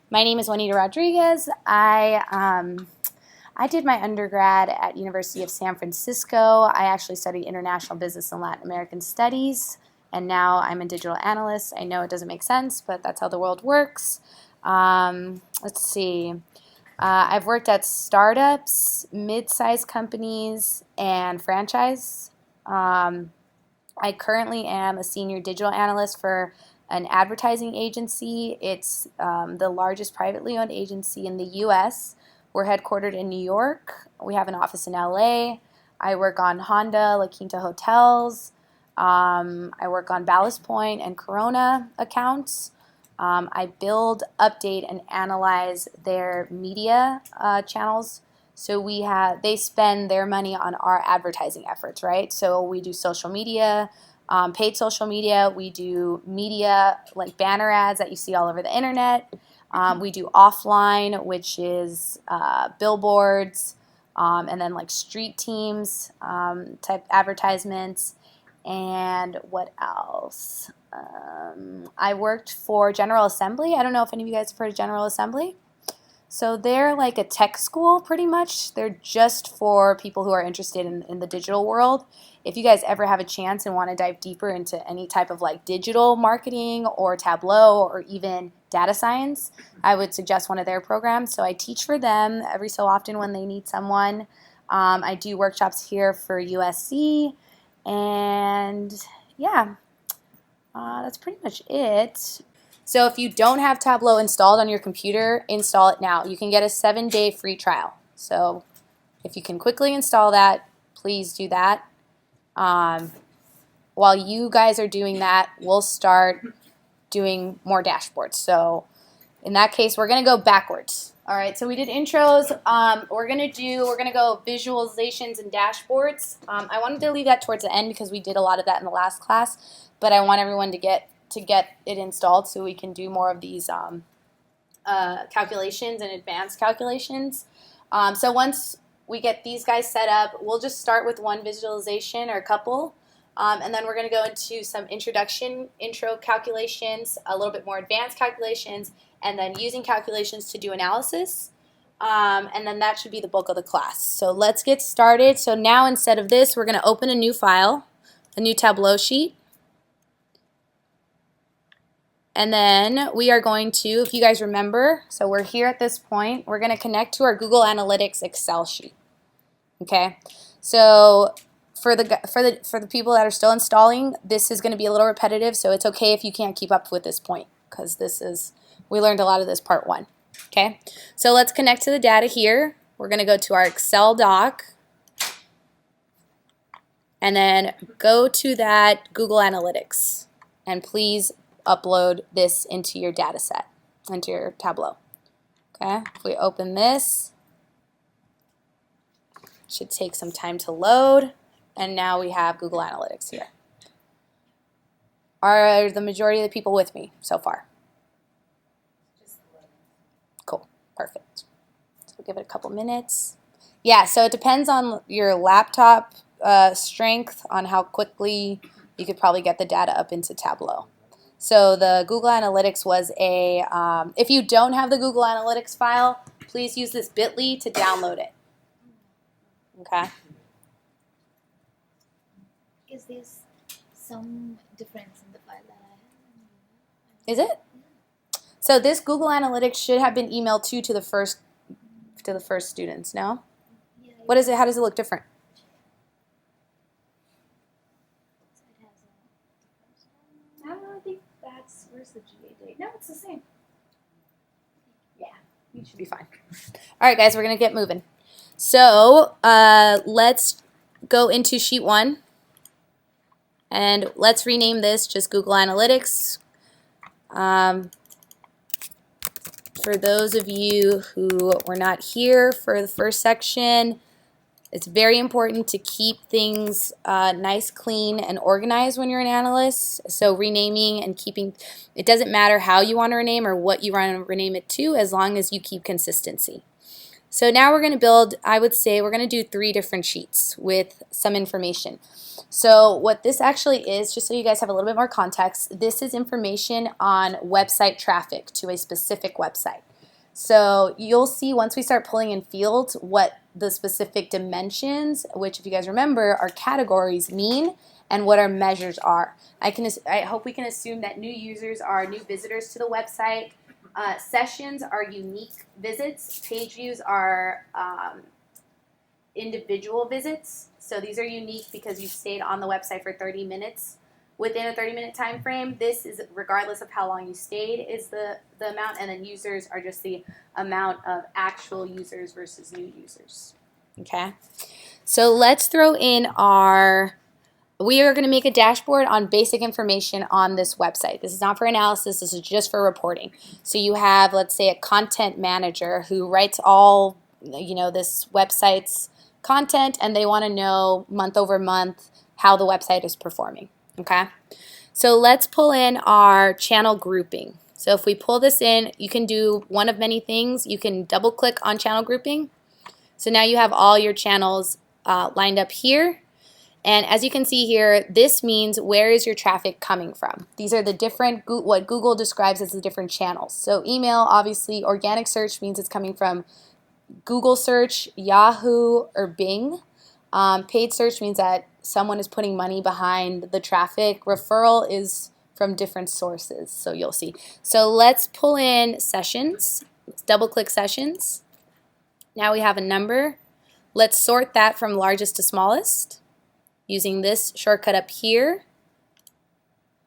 My name is Juanita Rodriguez. I did my undergrad at University of San Francisco. I actually studied international business and Latin American studies, and now I'm a digital analyst. I know it doesn't make sense, but that's how the world works. Let's see. I've worked at startups, mid-sized companies, and franchise. I currently am a senior digital analyst for an advertising agency. It's the largest privately owned agency in the U.S. We're headquartered in New York. We have an office in L.A. I work on Honda, La Quinta hotels. I work on Ballast Point and Corona accounts. I build, update, and analyze their media channels. So they spend their money on our advertising efforts, right? So we do social media, paid social media. We do media like banner ads that you see all over the internet. We do offline, which is billboards, and then like street teams type advertisements. And what else? I worked for General Assembly. I don't know if any of you guys have heard of General Assembly. So they're like a tech school pretty much. They're just for people who are interested in the digital world. If you guys ever have a chance and want to dive deeper into any type of like digital marketing or Tableau or even data science, I would suggest one of their programs. So I teach for them every so often when they need someone. I do workshops here for USC. And yeah, that's pretty much it. So if you don't have Tableau installed on your computer, install it now. You can get a 7-day free trial. So if you can quickly install that, please do that. While you guys are doing that, we'll start doing more dashboards. So in that case, we're going to go backwards. All right, so we did intros. We're gonna go visualizations and dashboards. I wanted to leave that towards the end because we did a lot of that in the last class, but I want everyone to get it installed so we can do more of these calculations and advanced calculations. So once we get these guys set up, we'll just start with one visualization or a couple, and then we're going to go into some intro calculations, a little bit more advanced calculations, and then using calculations to do analysis. And then that should be the bulk of the class. So let's get started. So now instead of this, we're going to open a new file, a new Tableau sheet. And then we are going to, if you guys remember, so we're here at this point, we're going to connect to our Google Analytics Excel sheet. Okay, so for the people that are still installing, this is going to be a little repetitive, so it's okay if you can't keep up with this point, because we learned a lot of this part 1. Okay, so let's connect to the data here. We're going to go to our Excel doc, and then go to that Google Analytics, and please upload this into your data set, into your Tableau. Okay, if we open this, it should take some time to load, and now we have Google Analytics here. Are the majority of the people with me so far? Cool, perfect. So we'll give it a couple minutes. Yeah, so it depends on your laptop strength on how quickly you could probably get the data up into Tableau. So the Google Analytics was if you don't have the Google Analytics file, please use this bit.ly to download it. Okay? Is there some difference in the file that I have? Is it? So this Google Analytics should have been emailed to the first students, no? Yeah, What is it? How does it look different? I think where's the GA date? No, it's the same. Yeah, you should be fine. All right, guys, we're going to get moving. So let's go into sheet 1, and let's rename this just Google Analytics. For those of you who were not here for the first section, it's very important to keep things nice, clean, and organized when you're an analyst. So renaming and keeping, it doesn't matter how you want to rename or what you want to rename it to, as long as you keep consistency. So now we're going to build, I would say we're going to do 3 different sheets with some information. So what this actually is, just so you guys have a little bit more context, this is information on website traffic to a specific website. So you'll see once we start pulling in fields what the specific dimensions, which if you guys remember are categories, mean, and what our measures are. I hope we can assume that new users are new visitors to the website. Sessions are unique visits. Page views are individual visits. So these are unique because you stayed on the website for 30 minutes within a 30-minute time frame. This is regardless of how long you stayed is the amount, and then users are just the amount of actual users versus new users. Okay, so let's throw in we are going to make a dashboard on basic information on this website. This is not for analysis, this is just for reporting. So you have, let's say, a content manager who writes all, this website's content, and they want to know month over month how the website is performing. Okay, so let's pull in our channel grouping. So if we pull this in, you can do one of many things. You can double click on channel grouping. So now you have all your channels lined up here. And as you can see here, this means where is your traffic coming from. These are the different, what Google describes as the different channels. So email, obviously, organic search means it's coming from Google search, Yahoo, or Bing. Paid search means that someone is putting money behind the traffic. Referral is from different sources, so you'll see. So let's pull in sessions. Let's double click sessions. Now we have a number. Let's sort that from largest to smallest using this shortcut up here.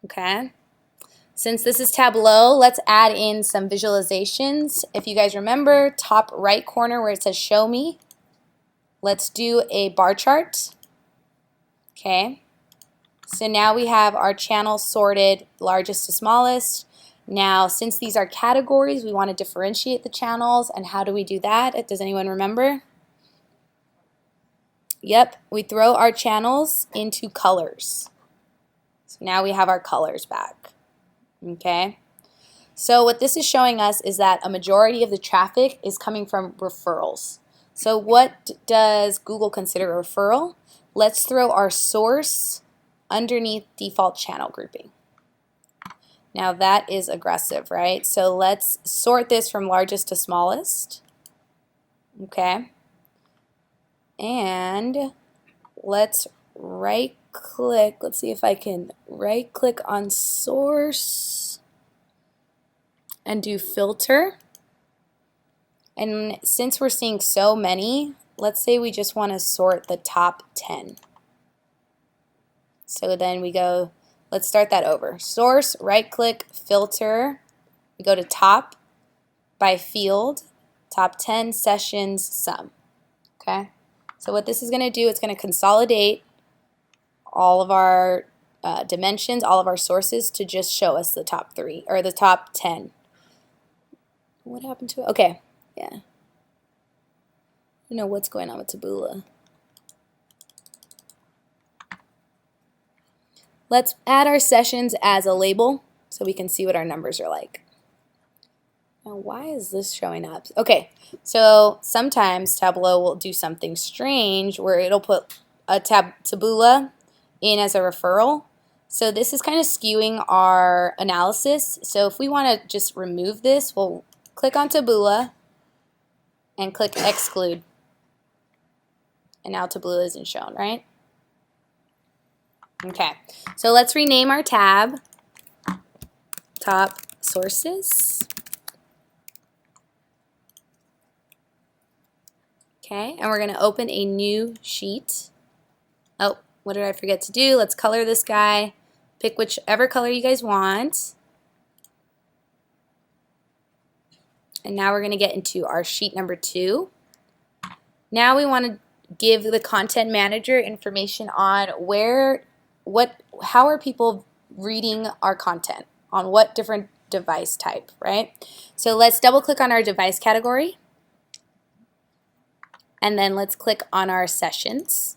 Okay. Since this is Tableau, let's add in some visualizations. If you guys remember, top right corner where it says show me, let's do a bar chart. Okay. So now we have our channels sorted largest to smallest. Now, since these are categories, we want to differentiate the channels. And how do we do that? Does anyone remember? Yep, we throw our channels into colors. So now we have our colors back. Okay. So what this is showing us is that a majority of the traffic is coming from referrals. So what does Google consider a referral? Let's throw our source underneath default channel grouping. Now that is aggressive, right? So let's sort this from largest to smallest. Okay. And let's right click. Let's see if I can right click on source and do filter. And since we're seeing so many, let's say we just want to sort the top 10. So then we go, let's start that over. Source, right click, filter. We go to top by field, top 10 sessions, sum. Okay. So what this is going to do, it's going to consolidate all of our dimensions, all of our sources to just show us the top 3 or the top 10. What happened to it? Okay, yeah. I don't know what's going on with Tableau. Let's add our sessions as a label so we can see what our numbers are like. Now, why is this showing up? Okay, so sometimes Tableau will do something strange where it'll put a Taboola in as a referral. So this is kind of skewing our analysis. So if we want to just remove this, we'll click on Taboola and click exclude. And now Taboola isn't shown, right? Okay, so let's rename our tab top sources. Okay, and we're going to open a new sheet. Oh, what did I forget to do? Let's color this guy. Pick whichever color you guys want. And now we're going to get into our sheet number 2. Now we want to give the content manager information on how are people reading our content, on what different device type, right? So let's double click on our device category. And then let's click on our sessions.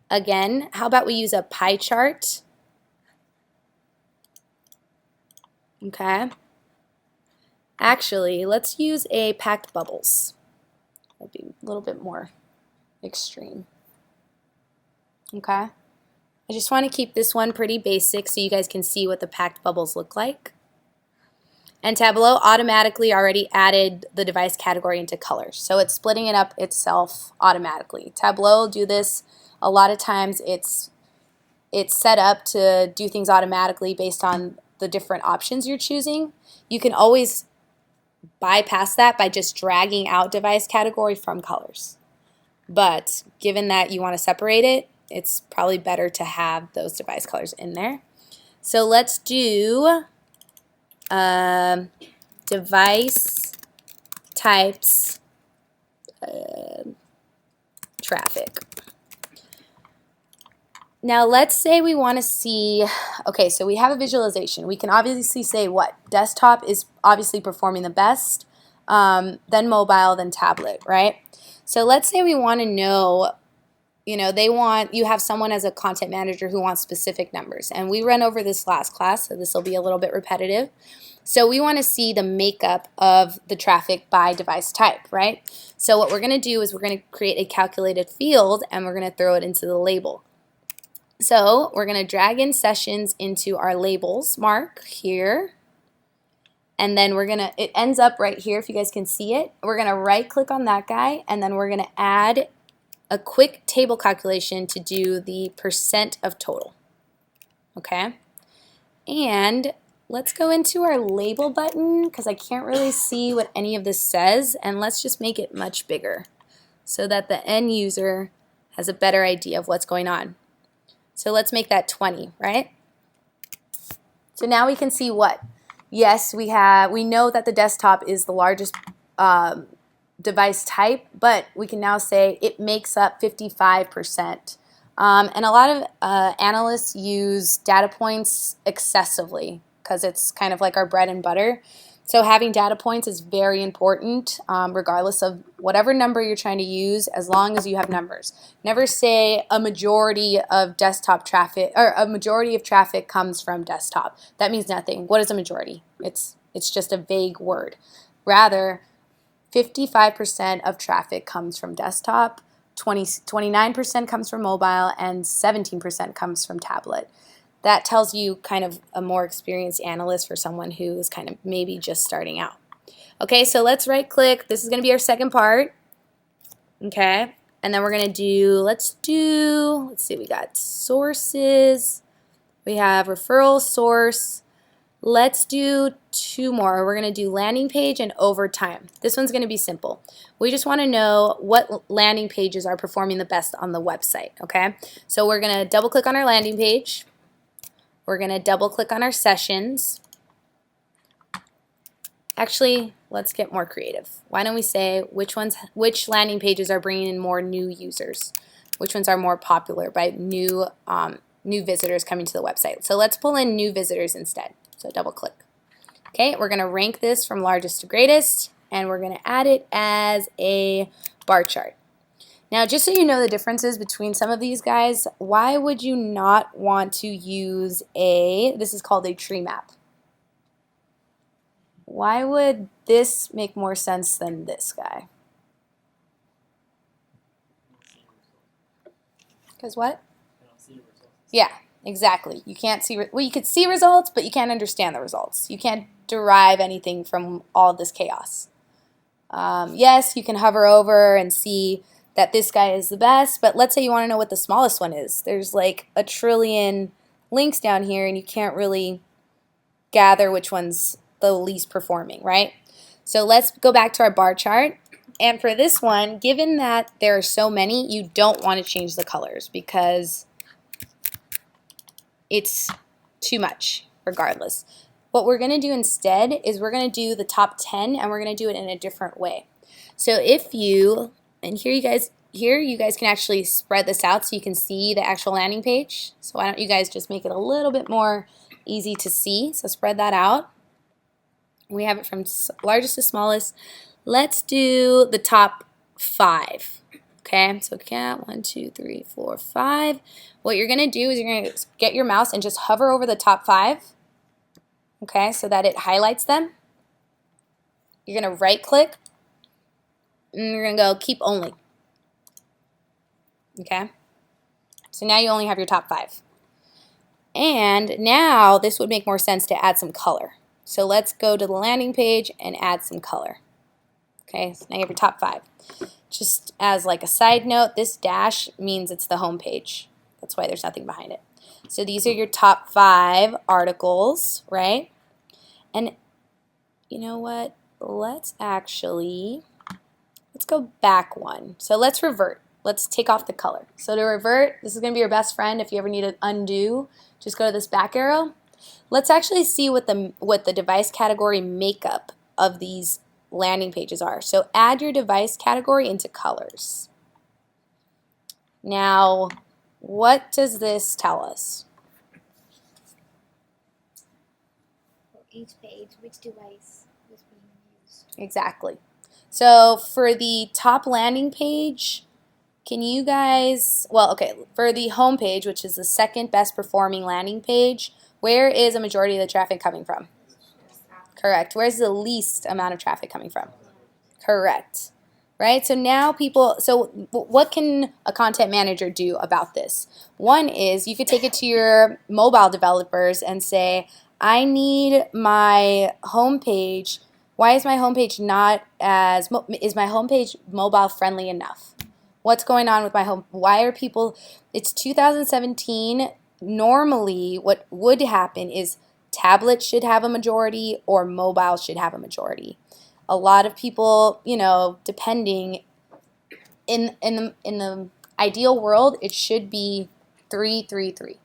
Again, how about we use a pie chart? Okay. Actually, let's use a packed bubbles. That'd be a little bit more extreme. Okay. I just want to keep this one pretty basic so you guys can see what the packed bubbles look like. And Tableau automatically already added the device category into colors. So it's splitting it up itself automatically. Tableau will do this a lot of times. It's set up to do things automatically based on the different options you're choosing. You can always bypass that by just dragging out device category from colors. But given that you want to separate it, it's probably better to have those device colors in there. So let's do device types traffic. Now let's say we want to see, okay, so we have a visualization. We can obviously say what? Desktop is obviously performing the best, then mobile, then tablet, right? So let's say we want to know, you have someone as a content manager who wants specific numbers. And we ran over this last class, so this will be a little bit repetitive. So we want to see the makeup of the traffic by device type, right? So what we're going to do is we're going to create a calculated field and we're going to throw it into the label. So we're going to drag in sessions into our labels mark here. And then it ends up right here if you guys can see it. We're going to right click on that guy and then we're going to add a quick table calculation to do the percent of total. Okay? And let's go into our label button because I can't really see what any of this says, and let's just make it much bigger so that the end user has a better idea of what's going on. So let's make that 20, right? So now we can see what? Yes, we know that the desktop is the largest device type, but we can now say it makes up 55%. And a lot of analysts use data points excessively because it's kind of like our bread and butter. So having data points is very important regardless of whatever number you're trying to use, as long as you have numbers. Never say a majority of desktop traffic or a majority of traffic comes from desktop. That means nothing. What is a majority? It's just a vague word. Rather, 55% of traffic comes from desktop, 29% comes from mobile, and 17% comes from tablet. That tells you kind of a more experienced analyst for someone who is kind of maybe just starting out. Okay, so let's right click. This is going to be our second part. Okay, and then we're going to do, let's see, we got sources, we have referral source. Let's do two more. We're going to do landing page and overtime. This one's going to be simple. We just want to know what landing pages are performing the best on the website, okay? So we're going to double click on our landing page. We're going to double click on our sessions. Actually, let's get more creative. Why don't we say which landing pages are bringing in more new users? Which ones are more popular by new visitors coming to the website? So let's pull in new visitors instead. So double click. Okay, we're going to rank this from largest to greatest, and we're going to add it as a bar chart. Now, just so you know the differences between some of these guys, why would you not want to use this is called a tree map. Why would this make more sense than this guy? Because what? Yeah, exactly. You can't see, well, you could see results, but you can't understand the results. You can't derive anything from all this chaos. Yes, you can hover over and see that this guy is the best, but let's say you want to know what the smallest one is. There's like a trillion links down here, and you can't really gather which one's the least performing, right? So let's go back to our bar chart. And for this one, given that there are so many, you don't want to change the colors because it's too much regardless. What we're going to do instead is we're going to do the top 10 and we're going to do it in a different way. So if you, and here you guys can actually spread this out so you can see the actual landing page. So why don't you guys just make it a little bit more easy to see. So spread that out. We have it from largest to smallest. Let's do the top 5. Okay, so count 1, 2, 3, 4, 5. What you're going to do is you're going to get your mouse and just hover over the top 5. Okay, so that it highlights them. You're going to right click and you're going to go keep only. Okay, so now you only have your top 5. And now this would make more sense to add some color. So let's go to the landing page and add some color. Okay, so now you have your top 5. Just as like a side note, this dash means it's the home page. That's why there's nothing behind it. So these are your top 5 articles, right? And you know what? Let's go back one. So let's revert. Let's take off the color. So to revert, this is going to be your best friend if you ever need to undo. Just go to this back arrow. Let's actually see what the device category makeup of these landing pages are. So add your device category into colors. Now, what does this tell us? For each page, which device was being used. Exactly. So for the top landing page, can you guys, well, okay, for the home page, which is the second best performing landing page, where is a majority of the traffic coming from? Correct. Where's the least amount of traffic coming from? Correct. Right? So now so what can a content manager do about this? One is you could take it to your mobile developers and say, I need my homepage. Why is my homepage is my homepage mobile friendly enough? What's going on with my home? Why are people, it's 2017. Normally what would happen is tablet should have a majority or mobile should have a majority. A lot of people, you know, depending in the ideal world, it should be 3, 3, 3.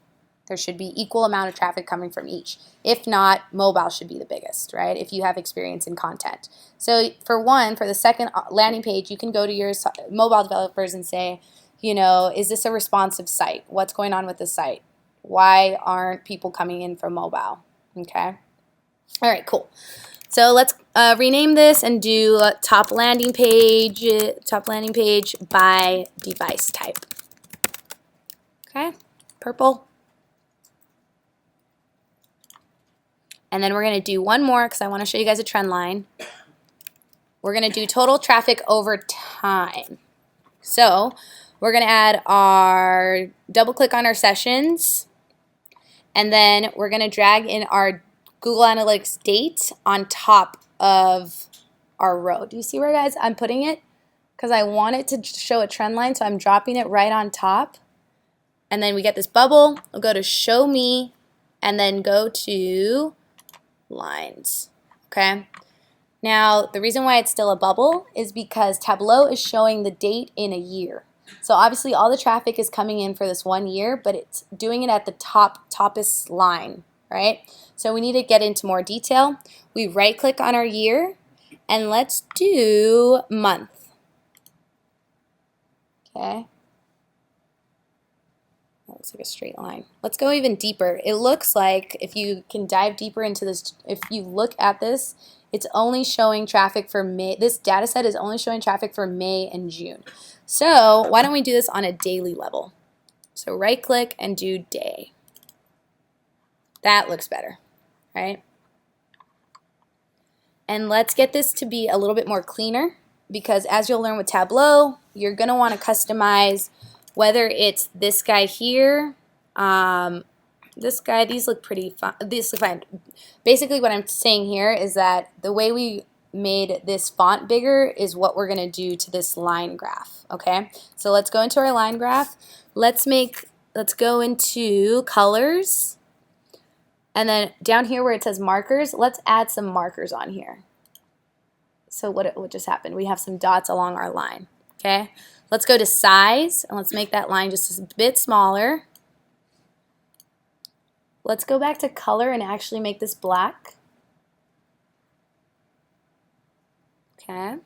There should be equal amount of traffic coming from each. If not, mobile should be the biggest, right? If you have experience in content. So for the second landing page, you can go to your mobile developers and say, you know, is this a responsive site? What's going on with the site? Why aren't people coming in from mobile? Okay. All right, cool. So let's rename this and do top landing page by device type. Okay, purple. And then we're going to do one more because I want to show you guys a trend line. We're going to do total traffic over time. So we're going to add double click on our sessions, and then we're going to drag in our Google Analytics date on top of our row. Do you see where, guys, I'm putting it? Because I want it to show a trend line, so I'm dropping it right on top. And then we get this bubble. We'll go to show me, and then go to lines. Okay. Now, the reason why it's still a bubble is because Tableau is showing the date in a year. So obviously all the traffic is coming in for this 1 year, but it's doing it at the toppest line, right? So we need to get into more detail. We right click on our year and let's do month. Okay. That looks like a straight line. Let's go even deeper. It looks like if you can dive deeper into this, if you look at this, it's only showing traffic for May. This data set is only showing traffic for May and June. So why don't we do this on a daily level? So right click and do day. That looks better, right? And let's get this to be a little bit more cleaner, because as you'll learn with Tableau, you're going to want to customize whether it's this guy here, this guy, these look pretty fun. These look fine. Basically what I'm saying here is that the way we made this font bigger is what we're going to do to this line graph, okay? So let's go into our line graph. Let's go into colors. And then down here where it says markers, let's add some markers on here. So what just happened? We have some dots along our line, okay? Let's go to size, and let's make that line just a bit smaller. Let's go back to color and actually make this black. Okay.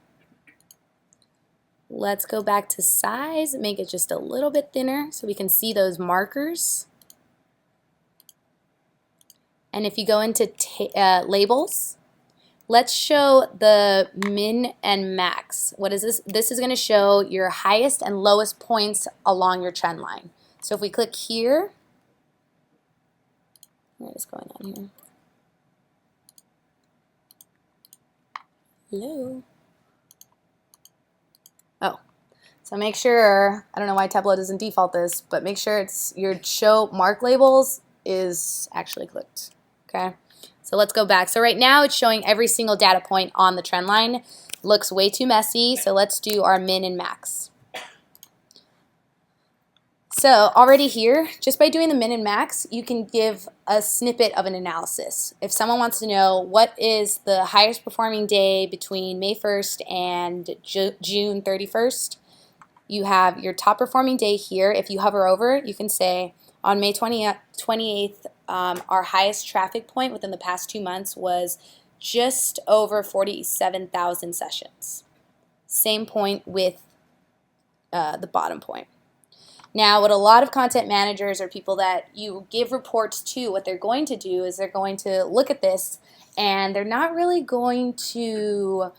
Let's go back to size, make it just a little bit thinner so we can see those markers. And if you go into labels, let's show the min and max. What is this? This is going to show your highest and lowest points along your trend line. So if we click here, what is going on here? Hello. Oh, so make sure, I don't know why Tableau doesn't default this, but make sure it's your show mark labels is actually clicked. Okay, So let's go back. So right now it's showing every single data point on the trend line. Looks way too messy, so let's do our min and max. So already here, just by doing the min and max, you can give a snippet of an analysis. If someone wants to know what is the highest performing day between May 1st and June 31st, you have your top performing day here. If you hover over, you can say on May 28th, our highest traffic point within the past 2 months was just over 47,000 sessions. Same point with the bottom point. Now, what a lot of content managers or people that you give reports to, what they're going to do is they're going to look at this and they're not really going to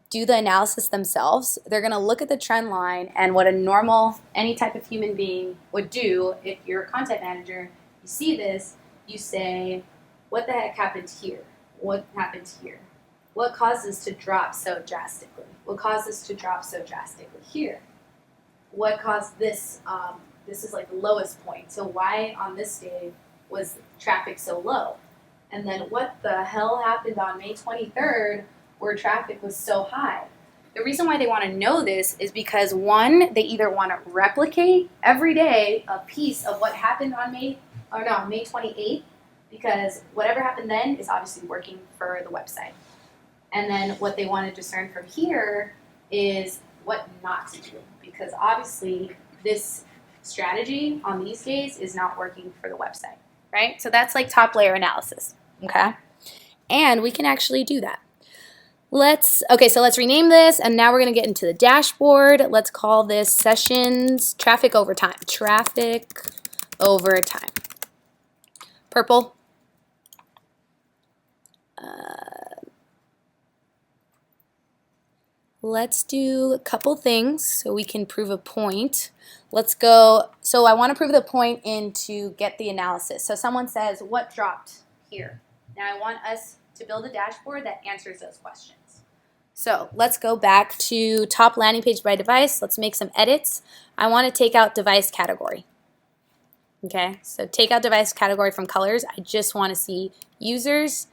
do the analysis themselves. They're going to look at the trend line and what a normal, any type of human being would do. If you're a content manager, you see this, you say, what the heck happened here? What happened here? What caused this to drop so drastically? What caused this to drop so drastically here? What caused this, this is like the lowest point, so why on this day was traffic so low? And then what the hell happened on May 23rd where traffic was so high? The reason why they want to know this is because, one, they either want to replicate every day a piece of what happened on May 28th, because whatever happened then is obviously working for the website. And then what they want to discern from here is what not to do, because obviously this strategy on these days is not working for the website, right? So that's like top layer analysis, okay? And we can actually do that. Okay, so let's rename this, and now we're going to get into the dashboard. Let's call this sessions traffic over time. Traffic over time. Purple. Let's do a couple things so we can prove a point. Let's go, so I want to prove the point in to get the analysis. So someone says, what dropped here? Now I want us to build a dashboard that answers those questions. So let's go back to top landing page by device. Let's make some edits. I want to take out device category. Okay, so take out device category from colors. I just want to see users.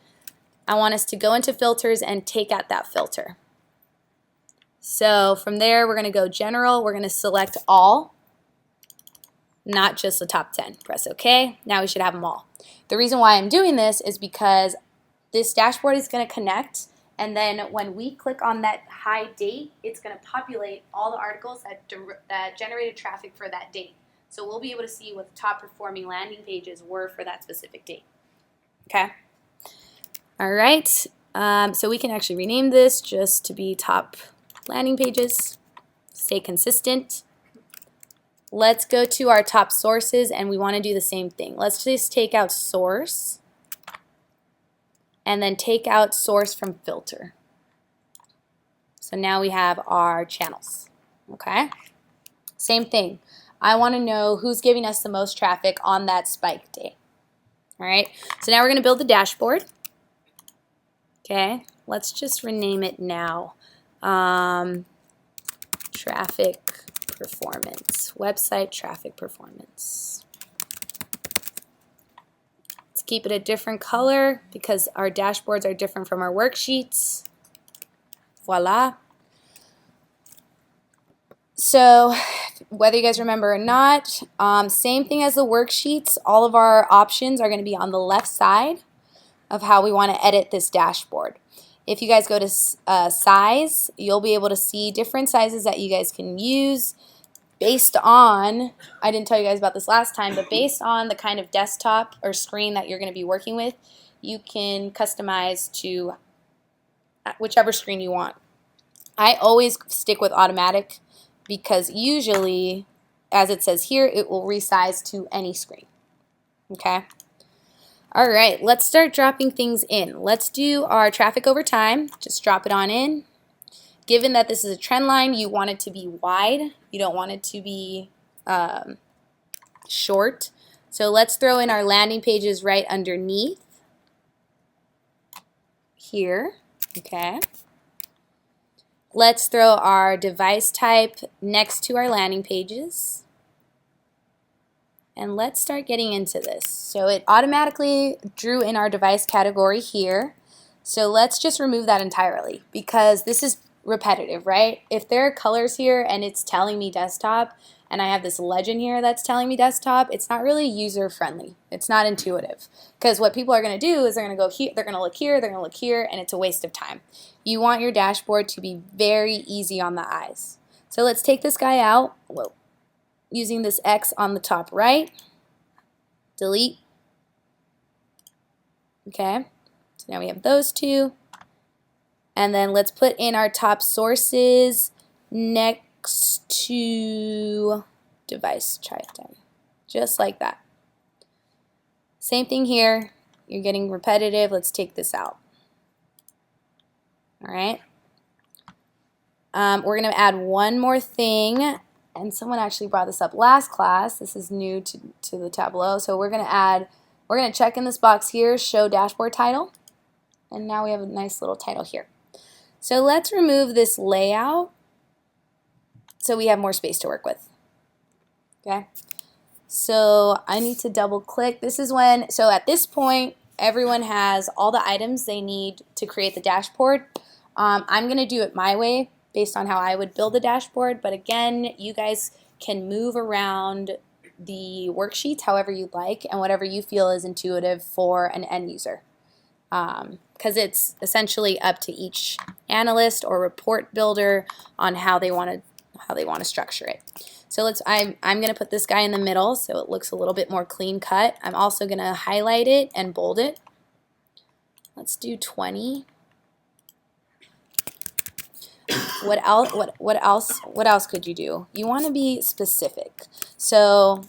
I want us to go into filters and take out that filter. So from there, we're going to go general. We're going to select all, not just the top 10. Press OK. Now we should have them all. The reason why I'm doing this is because this dashboard is going to connect, and then when we click on that high date, it's going to populate all the articles that generated traffic for that date. So we'll be able to see what the top performing landing pages were for that specific date. Okay? All right. So we can actually rename this just to be top landing pages. Stay consistent. Let's go to our top sources, and we want to do the same thing. Let's just take out source and then take out source from filter. So now we have our channels. Okay? Same thing. I want to know who's giving us the most traffic on that spike day. All right? So now we're going to build the dashboard. Okay? Let's just rename it now. Traffic performance, website traffic performance. Let's keep it a different color because our dashboards are different from our worksheets. Voila. So whether you guys remember or not, same thing as the worksheets, all of our options are going to be on the left side of how we want to edit this dashboard. If you guys go to size, you'll be able to see different sizes that you guys can use based on, I didn't tell you guys about this last time, but based on the kind of desktop or screen that you're going to be working with, you can customize to whichever screen you want. I always stick with automatic because usually, as it says here, it will resize to any screen. Okay? All right, let's start dropping things in. Let's do our traffic over time. Just drop it on in. Given that this is a trend line, you want it to be wide. You don't want it to be short. So let's throw in our landing pages right underneath here. Okay. Let's throw our device type next to our landing pages. And let's start getting into this. So it automatically drew in our device category here. So let's just remove that entirely because this is repetitive, right? If there are colors here and it's telling me desktop and I have this legend here that's telling me desktop, it's not really user friendly. It's not intuitive because what people are going to do is they're going to go here, they're going to look here, they're going to look here, and it's a waste of time. You want your dashboard to be very easy on the eyes. So let's take this guy out. Whoa. Using this X on the top right, delete. Okay, so now we have those two. And then let's put in our top sources next to device type, just like that. Same thing here. You're getting repetitive. Let's take this out. All right. We're going to add one more thing. And someone actually brought this up last class. This is new to the Tableau. So we're going to check in this box here, show dashboard title. And now we have a nice little title here. So let's remove this layout so we have more space to work with. Okay. So I need to double click. This is when, so at this point, everyone has all the items they need to create the dashboard. I'm going to do it my way, based on how I would build a dashboard, but again, you guys can move around the worksheets however you'd like and whatever you feel is intuitive for an end user. Because it's essentially up to each analyst or report builder on how they want to structure it. So I'm going to put this guy in the middle so it looks a little bit more clean cut. I'm also going to highlight it and bold it. Let's do 20. What else could you do? You want to be specific. So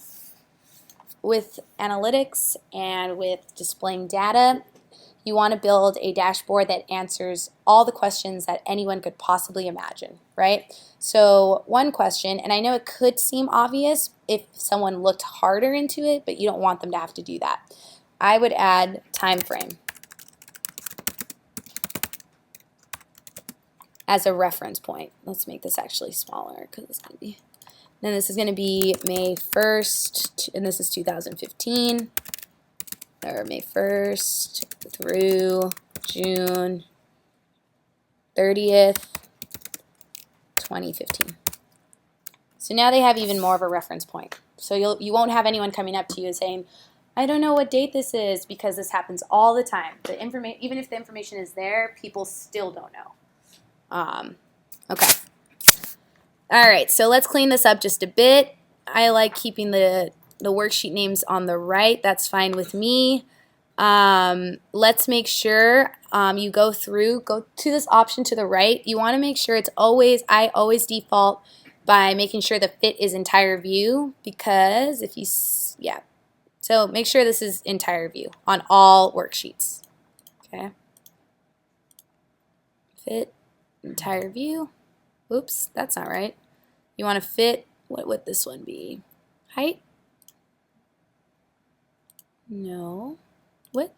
with analytics and with displaying data, you want to build a dashboard that answers all the questions that anyone could possibly imagine, right? So one question, and I know it could seem obvious if someone looked harder into it, but you don't want them to have to do that. I would add time frame as a reference point. Let's make this actually smaller because it's going to be, then this is going to be May 1st, and this is 2015, or May 1st through June 30th, 2015. So now they have even more of a reference point. So you won't have anyone coming up to you and saying, I don't know what date this is, because this happens all the time. Even if the information is there, people still don't know. Okay. All right, so let's clean this up just a bit. I like keeping the worksheet names on the right. That's fine with me. Let's make sure you go to this option to the right. You want to make sure it's always, I always default by making sure the fit is entire view, because if you, yeah. So make sure this is entire view on all worksheets. Okay. Fit. Entire view. Oops, that's not right. You want to fit, what would this one be? Height? No. Width?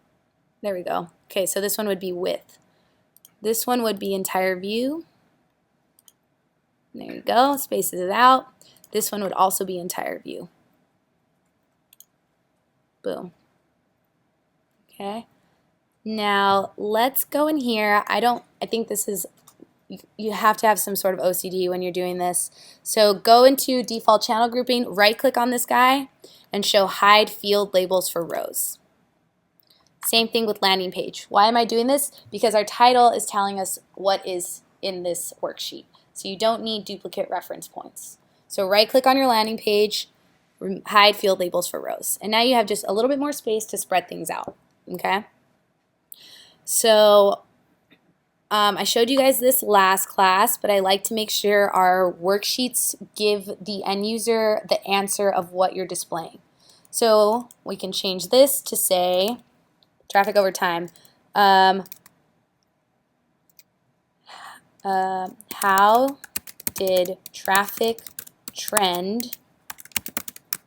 There we go. Okay, so this one would be width. This one would be entire view. There you go, spaces it out. This one would also be entire view. Boom. Okay. Now let's go in here. I think this is, you have to have some sort of OCD when you're doing this. So go into default channel grouping, right click on this guy, and show hide field labels for rows. Same thing with landing page. Why am I doing this? Because our title is telling us what is in this worksheet. So you don't need duplicate reference points. So right click on your landing page, hide field labels for rows. And now you have just a little bit more space to spread things out. Okay? So I showed you guys this last class, but I like to make sure our worksheets give the end user the answer of what you're displaying. So we can change this to say traffic over time. How did traffic trend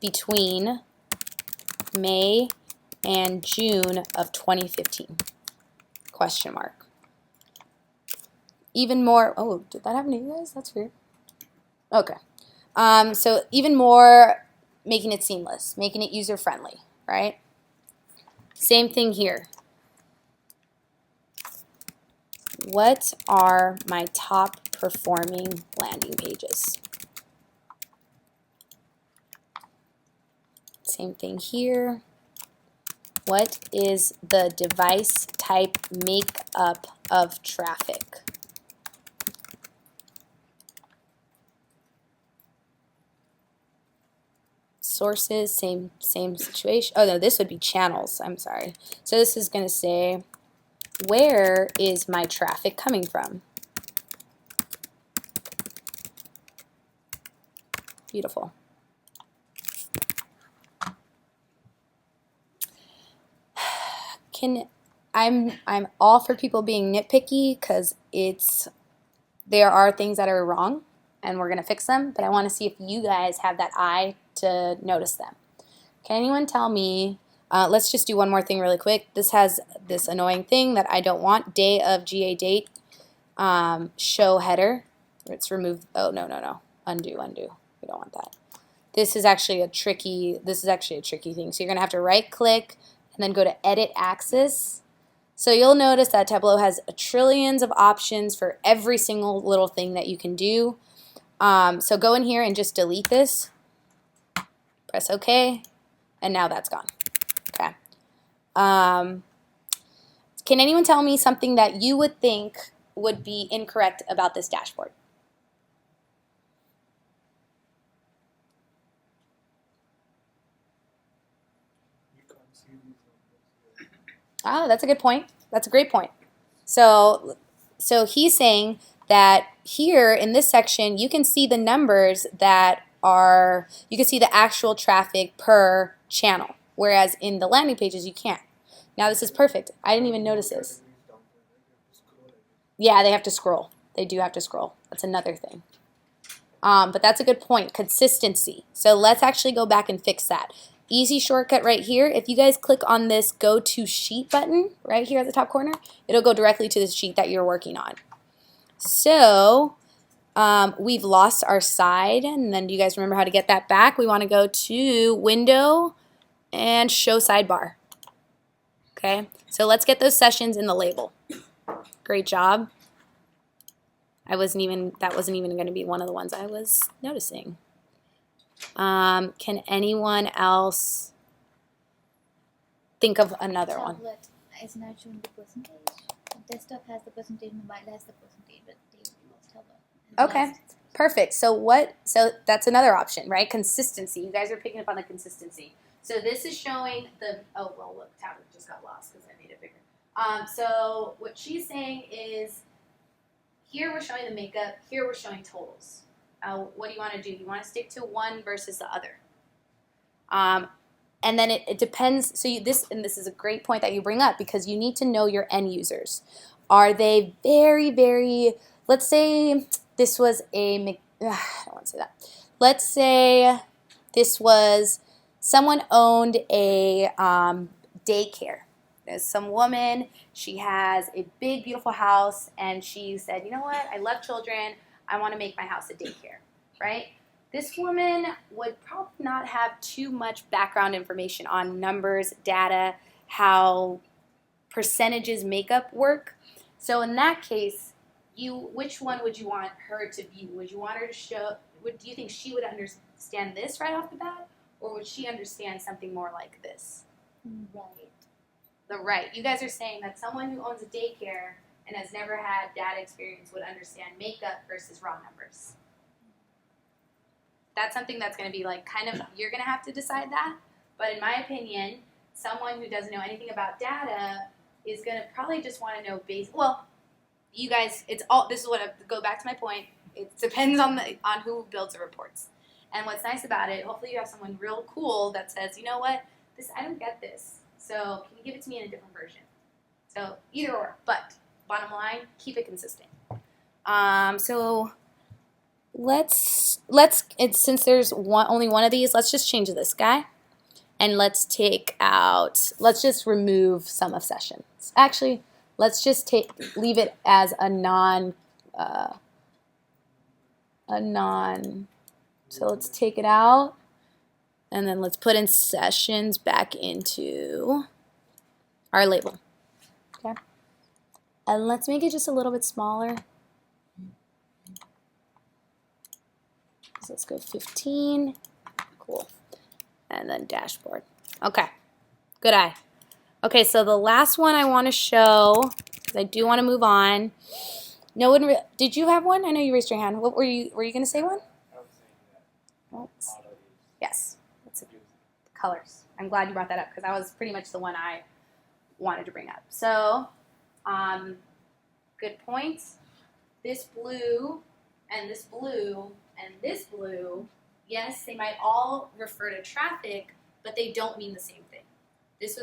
between May and June of 2015? Question mark. Even more, oh, did that happen to you guys? That's weird. Okay. So even more, making it seamless, making it user-friendly, right? Same thing here. What are my top performing landing pages? Same thing here. What is the device type makeup of traffic? Sources, same situation. Oh no, this would be channels. I'm sorry. So this is going to say, where is my traffic coming from? Beautiful. I'm all for people being nitpicky because there are things that are wrong and we're gonna fix them, but I want to see if you guys have that eye to notice them. Can anyone tell me, let's just do one more thing really quick. This has this annoying thing that I don't want, day of GA date, show header. It's removed. Oh, no. Undo. We don't want that. This is actually a tricky thing. So you're gonna have to right click and then go to edit axis. So you'll notice that Tableau has trillions of options for every single little thing that you can do. So go in here and just delete this. Press OK, and now that's gone. Okay. Can anyone tell me something that you would think would be incorrect about this dashboard? Oh, that's a good point. That's a great point. So he's saying that here in this section, you can see the numbers that are, you can see the actual traffic per channel, whereas in the landing pages, you can't. Now this is perfect. I didn't even notice this. Yeah, they have to scroll. They do have to scroll. That's another thing. But that's a good point, consistency. So let's actually go back and fix that. Easy shortcut right here. If you guys click on this Go to Sheet button right here at the top corner, it'll go directly to the sheet that you're working on. So we've lost our side, and then do you guys remember how to get that back? We want to go to Window and Show Sidebar. Okay, so let's get those sessions in the label. Great job. That wasn't even going to be one of the ones I was noticing. Can anyone else think of another one? Tablet is not showing the percentage. Desktop has the percentage, mobile has the percentage, but they lost Tableau. Okay, perfect. So that's another option, right? Consistency. You guys are picking up on the consistency. So this is showing the, oh, well, look, tablet just got lost because I made it bigger. So what she's saying is, here we're showing the makeup, here we're showing totals. What do you want to do? You want to stick to one versus the other. And then it depends. So this is a great point that you bring up because you need to know your end users. Are they very, very, let's say this was I don't want to say that. Let's say this was someone owned a daycare. There's some woman, she has a big, beautiful house, and she said, you know what, I love children, I want to make my house a daycare, right? This woman would probably not have too much background information on numbers, data, how percentages makeup work. So in that case, which one would you want her to view? Would you want her to show, do you think she would understand this right off the bat? Or would she understand something more like this? Right. The right. You guys are saying that someone who owns a daycare and has never had data experience would understand makeup versus raw numbers. That's something that's going to be like kind of, you're going to have to decide that. But in my opinion, someone who doesn't know anything about data is going to probably just want to know well, you guys, this is what go back to my point. It depends on who builds the reports. And what's nice about it, hopefully you have someone real cool that says, you know what, I don't get this. So can you give it to me in a different version? So either or, but bottom line, keep it consistent. So since there's only one of these, let's just change this guy. And let's just remove sum of sessions. Actually, let's just leave it as a non, so let's take it out. And then let's put in sessions back into our label. Okay. And let's make it just a little bit smaller. So let's go 15. Cool. And then dashboard. Okay. Good eye. Okay, so the last one I want to show, because I do want to move on. No one, did you have one? I know you raised your hand. What were you going to say one? I was saying that. Yes. That's it. Colors. I'm glad you brought that up because that was pretty much the one I wanted to bring up. So, good point. This blue and this blue and this blue, yes, they might all refer to traffic, but they don't mean the same thing. This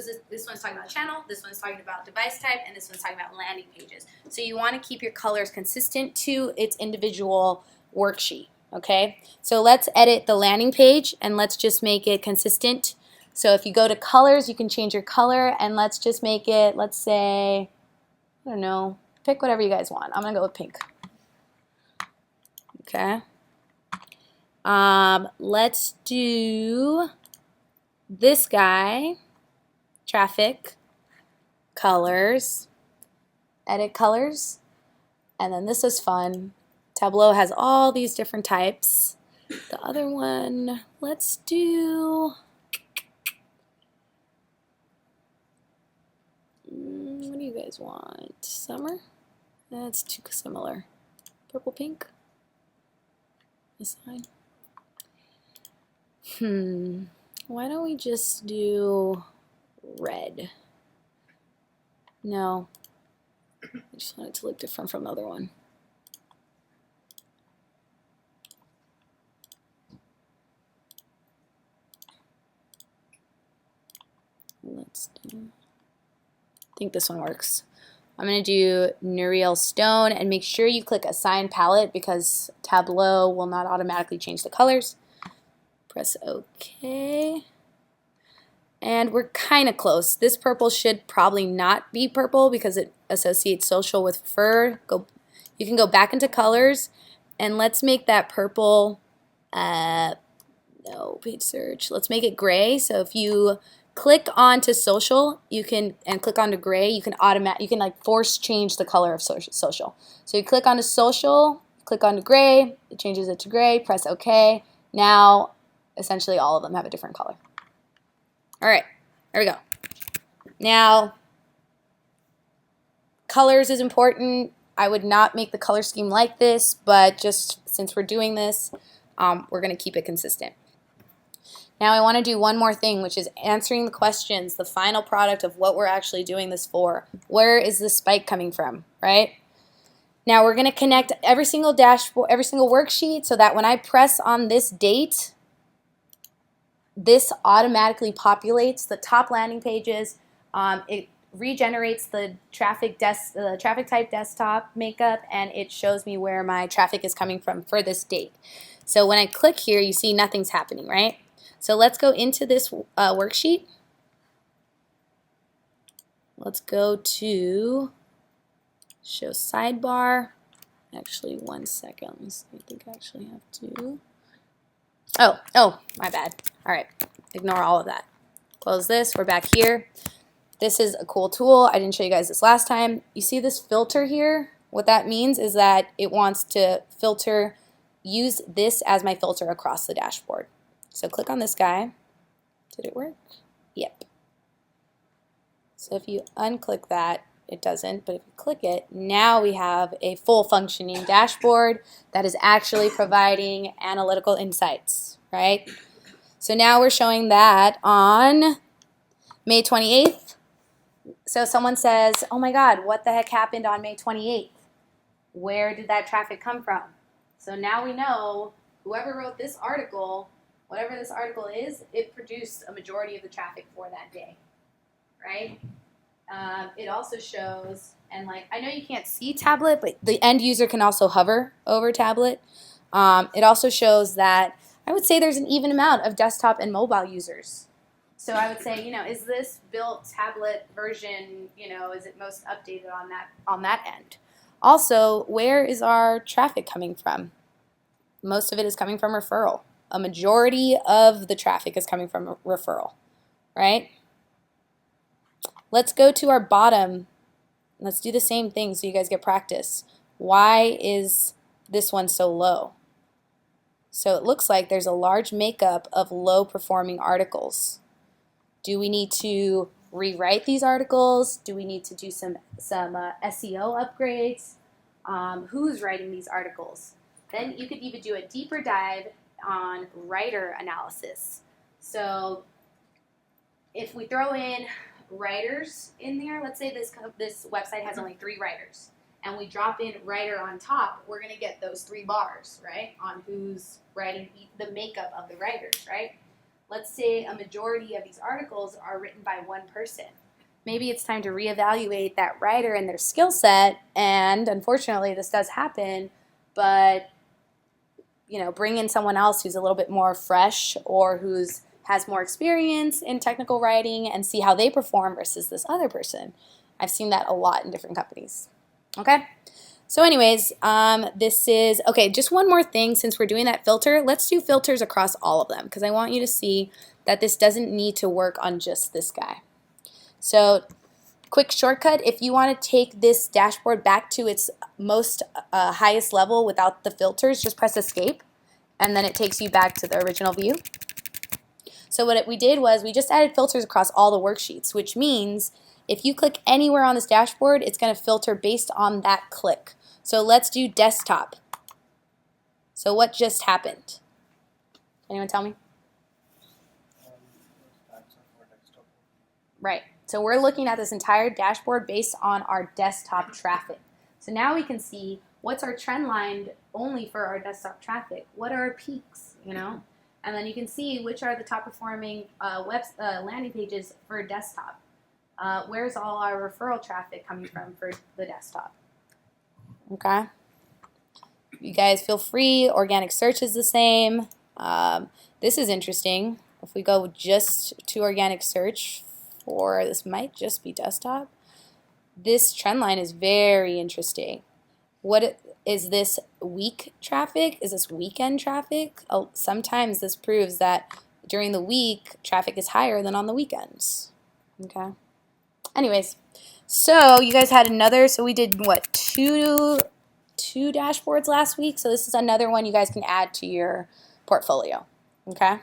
one's talking about channel, this one's talking about device type, and this one's talking about landing pages. So you want to keep your colors consistent to its individual worksheet, okay? So let's edit the landing page and let's just make it consistent. So if you go to colors, you can change your color and let's just make it, let's say, I don't know, pick whatever you guys want. I'm going to go with pink. Okay. Let's do this guy. Traffic, colors, edit colors, and then this is fun. Tableau has all these different types. The other one, let's do, what do you guys want? Summer? That's too similar. Purple, pink? This side? Why don't we just do red? No, I just want it to look different from the other one. Let's do, I think this one works. I'm going to do Nouriel Stone and make sure you click Assign Palette because Tableau will not automatically change the colors. Press OK. And we're kind of close. This purple should probably not be purple because it associates social with fur. You can go back into colors and let's make that purple, no, page search. Let's make it gray. So if you click onto social, and click onto gray, you can like force change the color of social. So you click onto social, click onto gray, it changes it to gray, press OK. Now, essentially all of them have a different color. All right, there we go. Now, colors is important. I would not make the color scheme like this, but just since we're doing this, we're going to keep it consistent. Now I want to do one more thing, which is answering the questions, the final product of what we're actually doing this for. Where is this spike coming from, right? Now we're going to connect every single dashboard, every single worksheet so that when I press on this date, this automatically populates the top landing pages. It regenerates the traffic type desktop makeup, and it shows me where my traffic is coming from for this date. So when I click here, you see nothing's happening, right? So let's go into this worksheet. Let's go to show sidebar. Actually, 1 second. I think I actually have to. Oh, my bad. All right, ignore all of that. Close this, we're back here. This is a cool tool. I didn't show you guys this last time. You see this filter here? What that means is that it wants to filter, use this as my filter across the dashboard. So click on this guy. Did it work? Yep. So if you unclick that, it doesn't, but if you click it, now we have a full functioning dashboard that is actually providing analytical insights, right? So now we're showing that on May 28th. So someone says, oh my God, what the heck happened on May 28th? Where did that traffic come from? So now we know whoever wrote this article, whatever this article is, it produced a majority of the traffic for that day, right? It also shows, and like I know you can't see tablet, but the end user can also hover over tablet. It also shows that I would say there's an even amount of desktop and mobile users. So I would say, is this built tablet version, is it most updated on that end? Also, where is our traffic coming from? Most of it is coming from referral, a majority of the traffic is coming from a referral, right? Let's go to our bottom. Let's do the same thing so you guys get practice. Why is this one so low? So it looks like there's a large makeup of low performing articles. Do we need to rewrite these articles? Do we need to do some SEO upgrades? Who's writing these articles? Then you could even do a deeper dive on writer analysis. So if we throw in writers in there, let's say this website has only 3 writers, and we drop in writer on top, we're going to get those 3 bars, right, on who's writing, the makeup of the writers, right? Let's say a majority of these articles are written by one person. Maybe it's time to reevaluate that writer and their skill set, and unfortunately this does happen, but bring in someone else who's a little bit more fresh or has more experience in technical writing and see how they perform versus this other person. I've seen that a lot in different companies. Okay? So anyways, this is, okay, just one more thing. Since we're doing that filter, let's do filters across all of them because I want you to see that this doesn't need to work on just this guy. So quick shortcut, if you want to take this dashboard back to its most highest level without the filters, just press escape and then it takes you back to the original view. So what we did was we just added filters across all the worksheets, which means if you click anywhere on this dashboard, it's going to filter based on that click. So let's do desktop. So what just happened? Anyone tell me? Right. So we're looking at this entire dashboard based on our desktop traffic. So now we can see what's our trend line only for our desktop traffic. What are our peaks, And then you can see which are the top performing landing pages for desktop. Where's all our referral traffic coming from for the desktop? Okay. You guys feel free. Organic search is the same. This is interesting. If we go just to organic search for, this might just be desktop. This trend line is very interesting. Is this week traffic? Is this weekend traffic? Sometimes this proves that during the week, traffic is higher than on the weekends. Okay. Anyways, so you guys had another, so we did what, two dashboards last week? So this is another one you guys can add to your portfolio. Okay.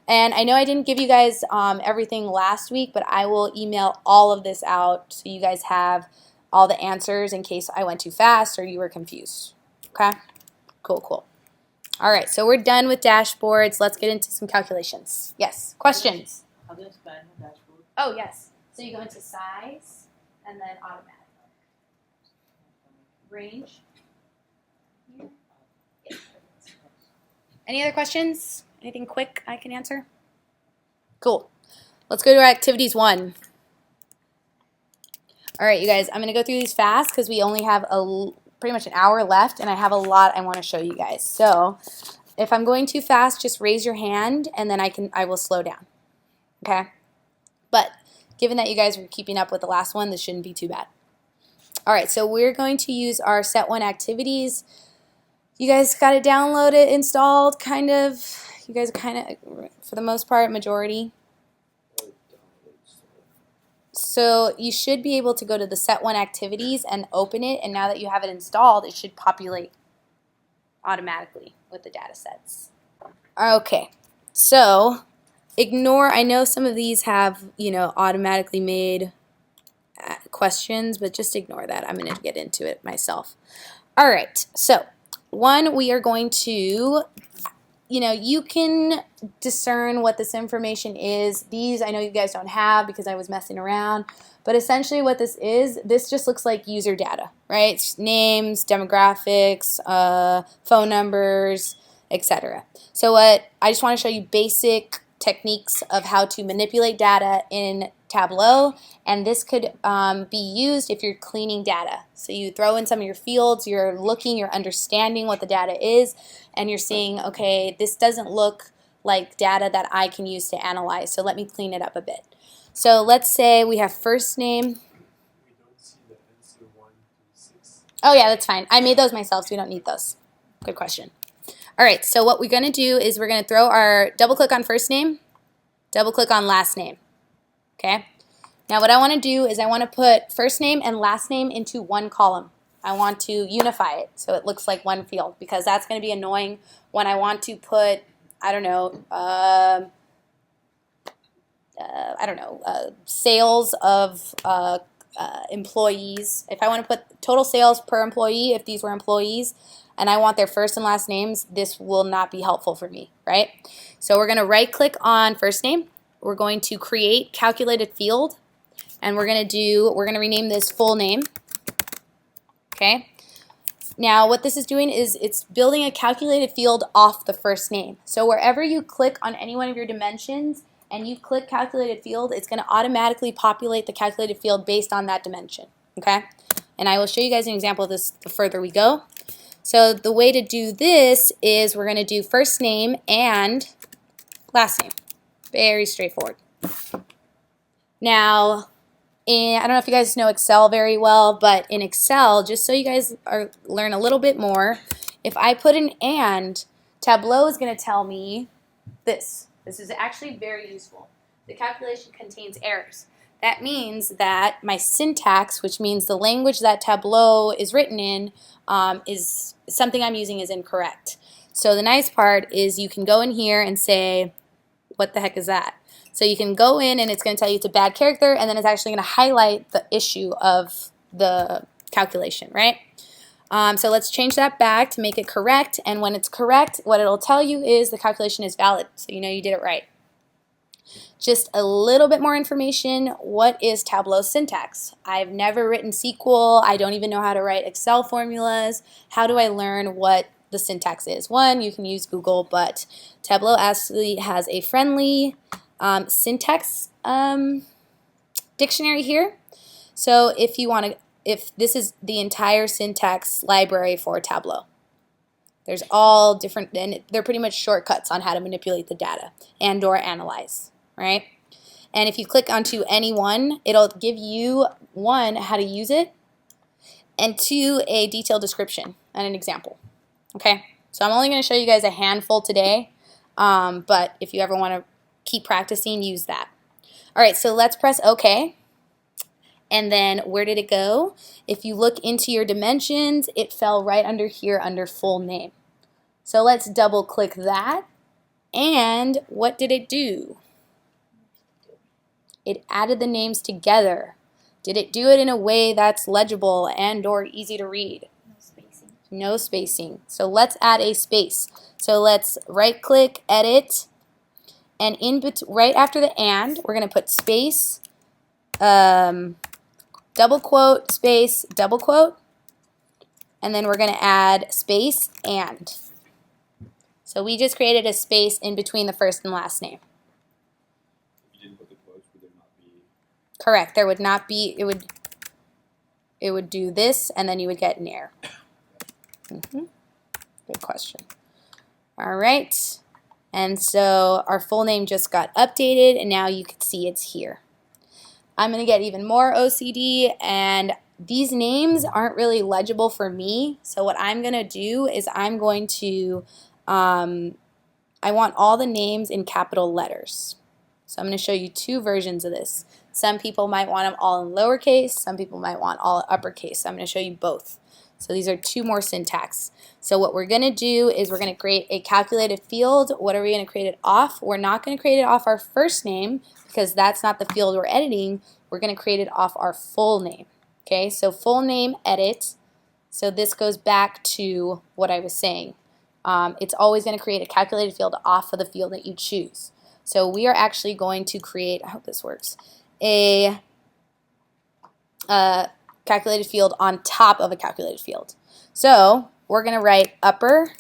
And I know I didn't give you guys everything last week, but I will email all of this out so you guys have all the answers in case I went too fast or you were confused. Okay? Cool, cool. All right, so we're done with dashboards. Let's get into some calculations. Yes, questions? How do you expand the dashboard? Oh, yes. So you go into size and then automatic. Range. Yeah. Any other questions? Anything quick I can answer? Cool. Let's go to activities 1. All right, you guys, I'm going to go through these fast because we only have pretty much an hour left, and I have a lot I want to show you guys. So if I'm going too fast, just raise your hand, and then I will slow down. Okay? But given that you guys were keeping up with the last one, this shouldn't be too bad. All right, so we're going to use our set 1 activities. You guys got it downloaded, installed, kind of. You guys are kind of, for the most part, majority. So you should be able to go to the set 1 activities and open it, and now that you have it installed, it should populate automatically with the data sets. Okay, so ignore, I know some of these have, automatically made questions, but just ignore that. I'm going to get into it myself. All right, so 1, we are going to, you can discern what this information is. These I know you guys don't have because I was messing around, but essentially what this just looks like user data, right? It's names, demographics, phone numbers, etc. So I just want to show you basic techniques of how to manipulate data in Tableau, and this could be used if you're cleaning data. So you throw in some of your fields, you're looking, you're understanding what the data is, and you're seeing, okay, this doesn't look like data that I can use to analyze, so let me clean it up a bit. So let's say we have first name. We don't see the answer 1 to 6. Oh yeah, that's fine. I made those myself, so we don't need those. Good question. All right, so what we're going to do is we're going to throw our double click on first name, double click on last name. Okay? Now what I want to do is I want to put first name and last name into one column. I want to unify it so it looks like one field because that's going to be annoying when I want to put, I don't know, sales of employees. If I want to put total sales per employee, if these were employees, and I want their first and last names, this will not be helpful for me, right? So we're going to right click on first name. We're going to create calculated field, and we're going to rename this full name. Okay. Now what this is doing is it's building a calculated field off the first name. So wherever you click on any one of your dimensions and you click calculated field, it's going to automatically populate the calculated field based on that dimension. Okay? And I will show you guys an example of this the further we go. So the way to do this is we're going to do first name and last name. Very straightforward. Now, I don't know if you guys know Excel very well, but in Excel, just so you guys learn a little bit more, if I put an and, Tableau is going to tell me this. This is actually very useful. The calculation contains errors. That means that my syntax, which means the language that Tableau is written in, is something I'm using is incorrect. So the nice part is you can go in here and say, what the heck is that? So you can go in and it's going to tell you it's a bad character, and then it's actually going to highlight the issue of the calculation, right? So let's change that back to make it correct, and when it's correct, what it'll tell you is the calculation is valid, so you know you did it right. Just a little bit more information. What is Tableau syntax? I've never written SQL. I don't even know how to write Excel formulas. How do I learn what the syntax is? One, you can use Google, but Tableau actually has a friendly syntax dictionary here. So if this is the entire syntax library for Tableau. There's all different, and they're pretty much shortcuts on how to manipulate the data and or analyze, right? And if you click onto any one, it'll give you, one, how to use it, and two, a detailed description and an example. Okay, so I'm only going to show you guys a handful today, but if you ever want to keep practicing, use that. All right, so let's press OK. And then where did it go? If you look into your dimensions, it fell right under here under full name. So let's double click that. And what did it do? It added the names together. Did it do it in a way that's legible and or easy to read? No spacing. No spacing. So let's add a space. So let's right click, edit, and right after the and, we're going to put space, double quote, space, double quote, and then we're going to add space and. So we just created a space in between the first and last name. If you didn't put the quotes, would there not be? Correct. There would not be, it would do this, and then you would get an error. Good question. All right. And so our full name just got updated, and now you can see it's here. I'm going to get even more OCD, and these names aren't really legible for me. So what I'm going to do is I'm going to, I want all the names in capital letters. So I'm going to show you two versions of this. Some people might want them all in lowercase. Some people might want all uppercase. So I'm going to show you both. So these are two more syntax. So what we're going to do is we're going to create a calculated field. What are we going to create it off? We're not going to create it off our first name because that's not the field we're editing. We're going to create it off our full name. Okay, so full name, edit. So this goes back to what I was saying. It's always going to create a calculated field off of the field that you choose. So we are actually going to create, I hope this works, a calculated field on top of a calculated field. So we're going to write upper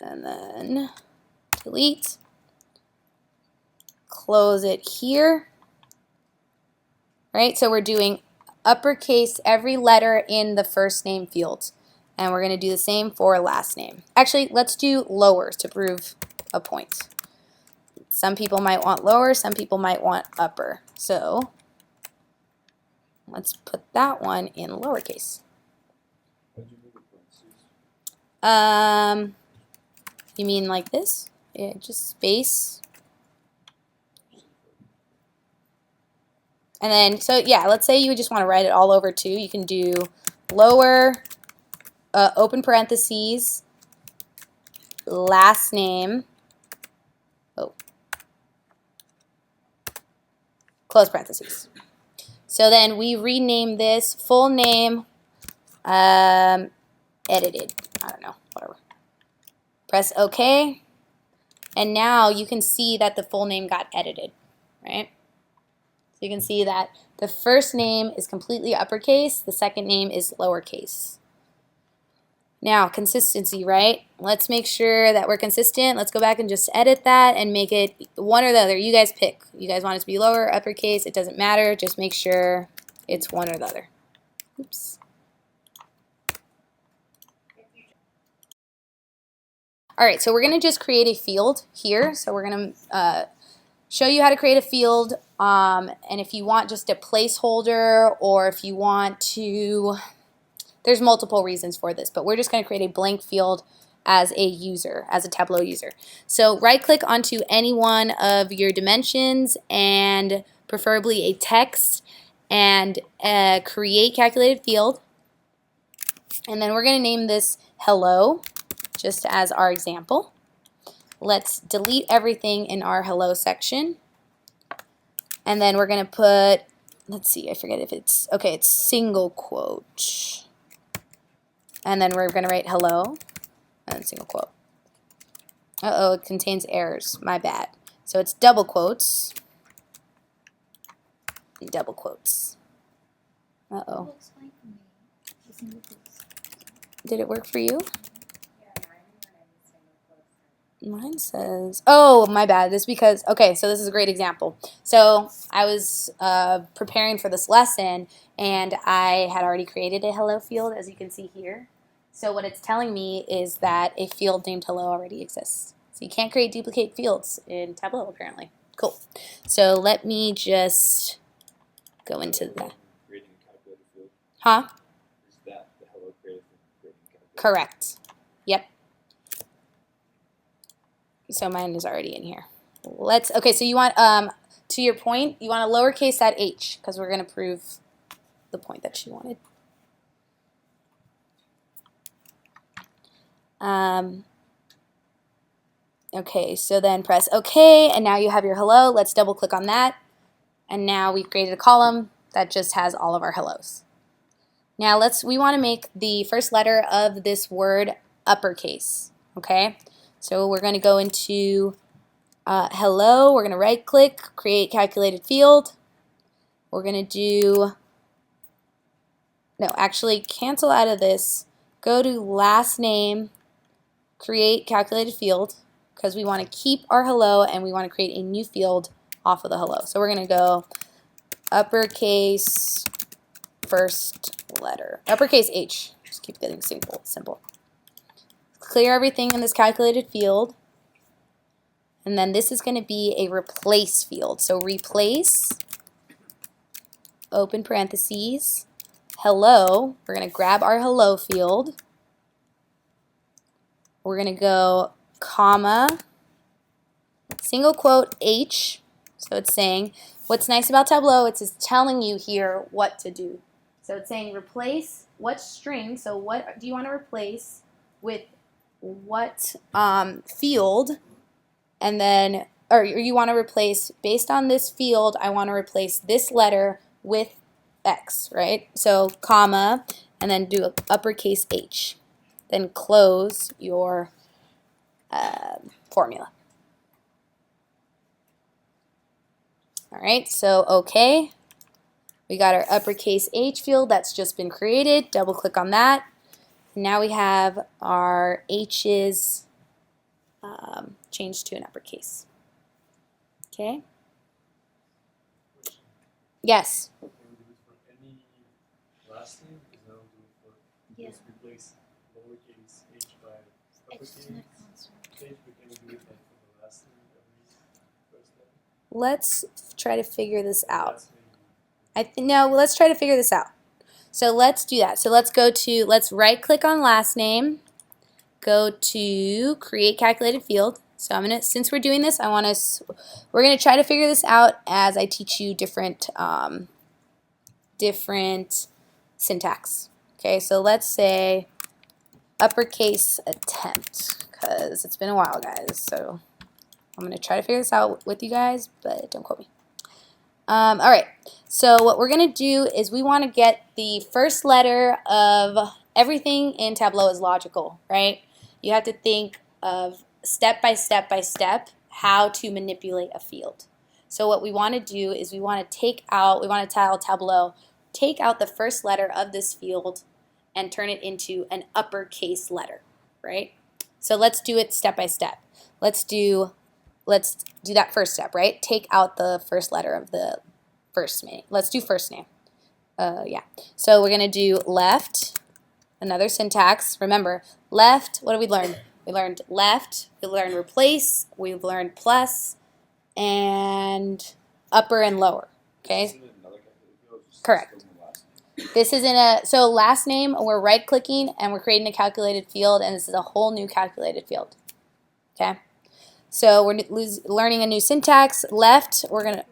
and then delete, close it here. Right, so we're doing uppercase every letter in the first name field. And we're going to do the same for last name. Actually, let's do lower to prove a point. Some people might want lower, some people might want upper. So let's put that one in lowercase. Why did you move the parentheses? You mean like this? Yeah, just space. And then, so yeah, let's say you just want to write it all over too. You can do lower, open parentheses, last name, oh, close parentheses. So then we rename this full name, edited. I don't know, whatever. Press OK. And now you can see that the full name got edited, right? So you can see that the first name is completely uppercase, the second name is lowercase. Now, consistency, right? Let's make sure that we're consistent. Let's go back and just edit that and make it one or the other. You guys pick. You guys want it to be lower, uppercase, it doesn't matter. Just make sure it's one or the other. Oops. All right, so we're going to just create a field here. So we're going to show you how to create a field. And if you want just a placeholder, or if you want to, there's multiple reasons for this, but we're just going to create a blank field as a user, as a Tableau user. So right click onto any one of your dimensions and preferably a text, and create calculated field. And then we're going to name this hello, just as our example. Let's delete everything in our hello section. And then we're going to put, let's see, I forget if it's, okay, it's single quote. And then we're going to write hello, and then single quote. Uh-oh, it contains errors. My bad. So it's double quotes. Double quotes. Uh-oh. Looks fine for me. The single quotes. Did it work for you? Mine says, oh, my bad. This is because, okay, so this is a great example. So I was preparing for this lesson, and I had already created a hello field, as you can see here. So what it's telling me is that a field named hello already exists. So you can't create duplicate fields in Tableau, apparently. Cool. So let me just go into that. Creating a calculated field. Huh? Is that the hello created from creating a calculated Correct. Yep. So mine is already in here. Let's, okay, so you want, to your point, you want to lowercase that h, because we're going to prove the point that she wanted. Okay, so then press OK, and now you have your hello. Let's double click on that. And now we've created a column that just has all of our hellos. Now we want to make the first letter of this word uppercase, okay? So we're going to go into hello, we're going to right click, create calculated field. We're going to do, no, actually cancel out of this, go to last name, create calculated field, because we want to keep our hello and we want to create a new field off of the hello. So we're going to go uppercase first letter, uppercase H, just keep getting simple. Clear everything in this calculated field, and then this is going to be a replace field. So replace, open parentheses, hello, we're going to grab our hello field, we're going to go comma, single quote H, so it's saying, what's nice about Tableau, it's telling you here what to do. So it's saying replace what string, so what do you want to replace with what field, and then, or you want to replace, based on this field, I want to replace this letter with X, right? So comma, and then do uppercase H. Then close your formula. All right, so okay. We got our uppercase H field that's just been created. Double click on that. Now we have our H's changed to an uppercase. Okay? Yes? Can we do it for any last name? Because now we do it for, Yeah. just replace lowercase h by It's uppercase not constant. h, but can we do it like for the last name every first letter? Let's try to figure this out. Last name. No, let's try to figure this out. So let's do that. So let's right click on last name, go to create calculated field. So I'm gonna, since we're doing this, we're gonna try to figure this out as I teach you different different syntax. Okay, so let's say uppercase attempt, because it's been a while, guys. So I'm gonna try to figure this out with you guys, but don't quote me. All right, so what we're gonna do is we want to get the first letter of everything in Tableau is logical, right? You have to think of step by step by step how to manipulate a field. So what we want to do is we want to tell Tableau, take out the first letter of this field and turn it into an uppercase letter, right? So let's do it step by step. Let's do that first step, right? Take out the first letter of the first name. Let's do first name. Yeah. So we're going to do left, another syntax. Remember, left, what did we learn? We learned left, we learned replace, we've learned plus, and upper and lower. Okay? Isn't it another calculated field? Just Correct. still in the last name? This isn't so last name, we're right clicking and we're creating a calculated field, and this is a whole new calculated field. Okay? So we're learning a new syntax. Left, we're going to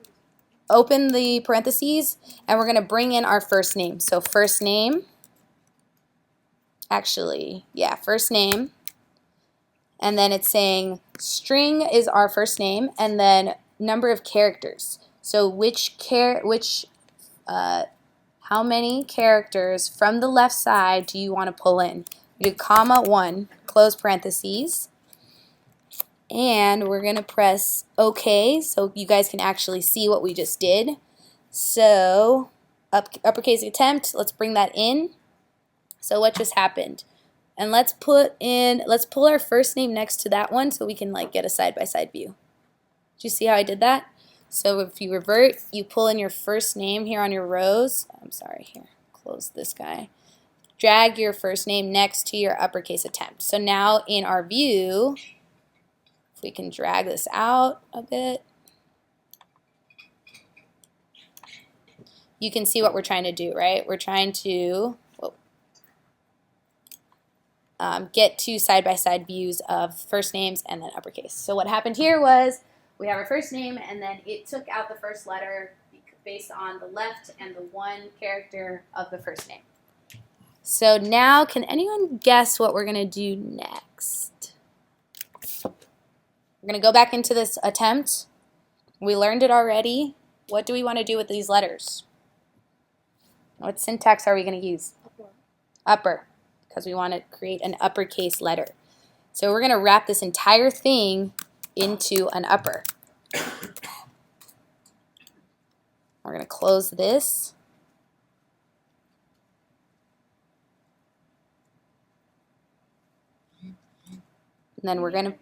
open the parentheses and we're going to bring in our first name. So first name, first name, and then it's saying string is our first name, and then number of characters. So how many characters from the left side do you want to pull in? We do comma 1, close parentheses, and we're going to press OK so you guys can actually see what we just did. So uppercase attempt, let's bring that in. So what just happened? And let's pull our first name next to that one so we can like get a side-by-side view. Do you see how I did that? So if you revert, you pull in your first name here on your rows. I'm sorry, here, close this guy. Drag your first name next to your uppercase attempt. So now in our view, if we can drag this out a bit, you can see what we're trying to do, right? We're trying to get two side-by-side views of first names and then uppercase. So what happened here was we have our first name, and then it took out the first letter based on the left and the one character of the first name. So now, can anyone guess what we're going to do next? We're going to go back into this attempt. We learned it already. What do we want to do with these letters? What syntax are we going to use? Upper, because we want to create an uppercase letter. So we're going to wrap this entire thing into an upper. We're going to close this. And then we're going to,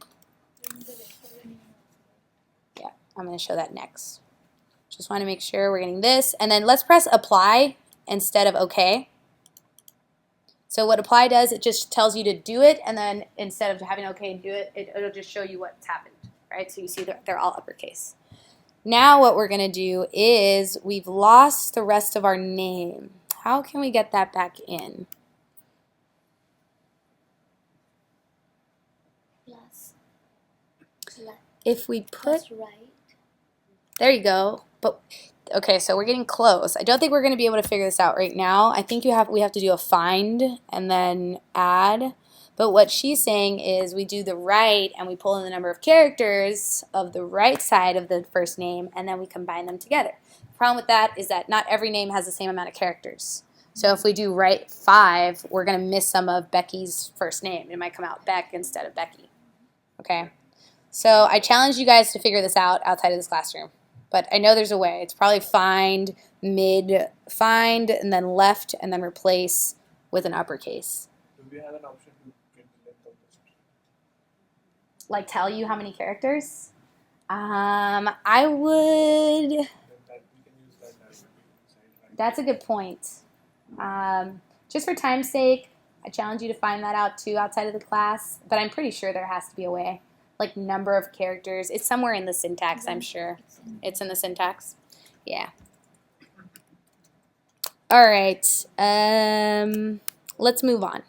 I'm going to show that next. Just want to make sure we're getting this. And then let's press apply instead of OK. So what apply does, it just tells you to do it, and then instead of having OK and do it, it'll just show you what's happened, right? So you see they're all uppercase. Now what we're going to do is we've lost the rest of our name. How can we get that back in? Plus If we put, right. there you go. But okay, so we're getting close. I don't think we're going to be able to figure this out right now. I think we have to do a find and then add. But what she's saying is we do the right and we pull in the number of characters of the right side of the first name, and then we combine them together. The problem with that is that not every name has the same amount of characters. So if we do right 5, we're going to miss some of Becky's first name. It might come out Beck instead of Becky. Okay? So I challenge you guys to figure this out outside of this classroom. But I know there's a way. It's probably find, find, and then left, and then replace with an uppercase. Do we have an option to get the length of the section? Like tell you how many characters? I would. Then that we can use that as a side, right? That's a good point. Just for time's sake, I challenge you to find that out too outside of the class. But I'm pretty sure there has to be a way. Like number of characters. It's somewhere in the syntax, I'm sure. It's in the syntax. Yeah. All right. Let's move on.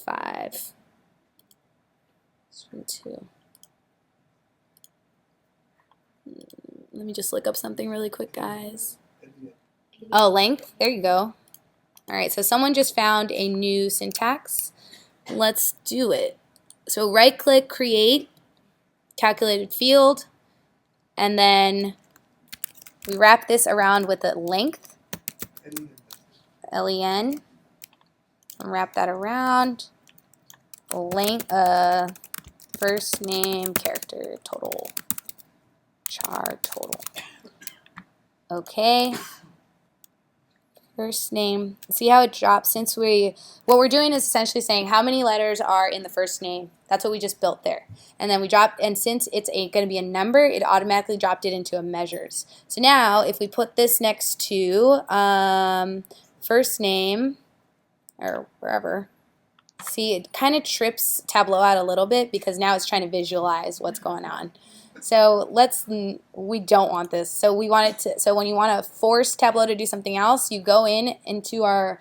5. 5. This one too. Let me just look up something really quick, guys. Oh, length. There you go. All right, so someone just found a new syntax. Let's do it. So right-click, create, calculated field, and then we wrap this around with a length, len, and wrap that around. Length, first name, character, total, char, total. Okay. First name. See how it drops? Since what we're doing is essentially saying how many letters are in the first name. That's what we just built there. And then we dropped, and since it's going to be a number, it automatically dropped it into a measures. So now if we put this next to first name, or wherever, see, it kind of trips Tableau out a little bit because now it's trying to visualize what's going on. So we don't want this. So we want it to, so when you want to force Tableau to do something else, you go into our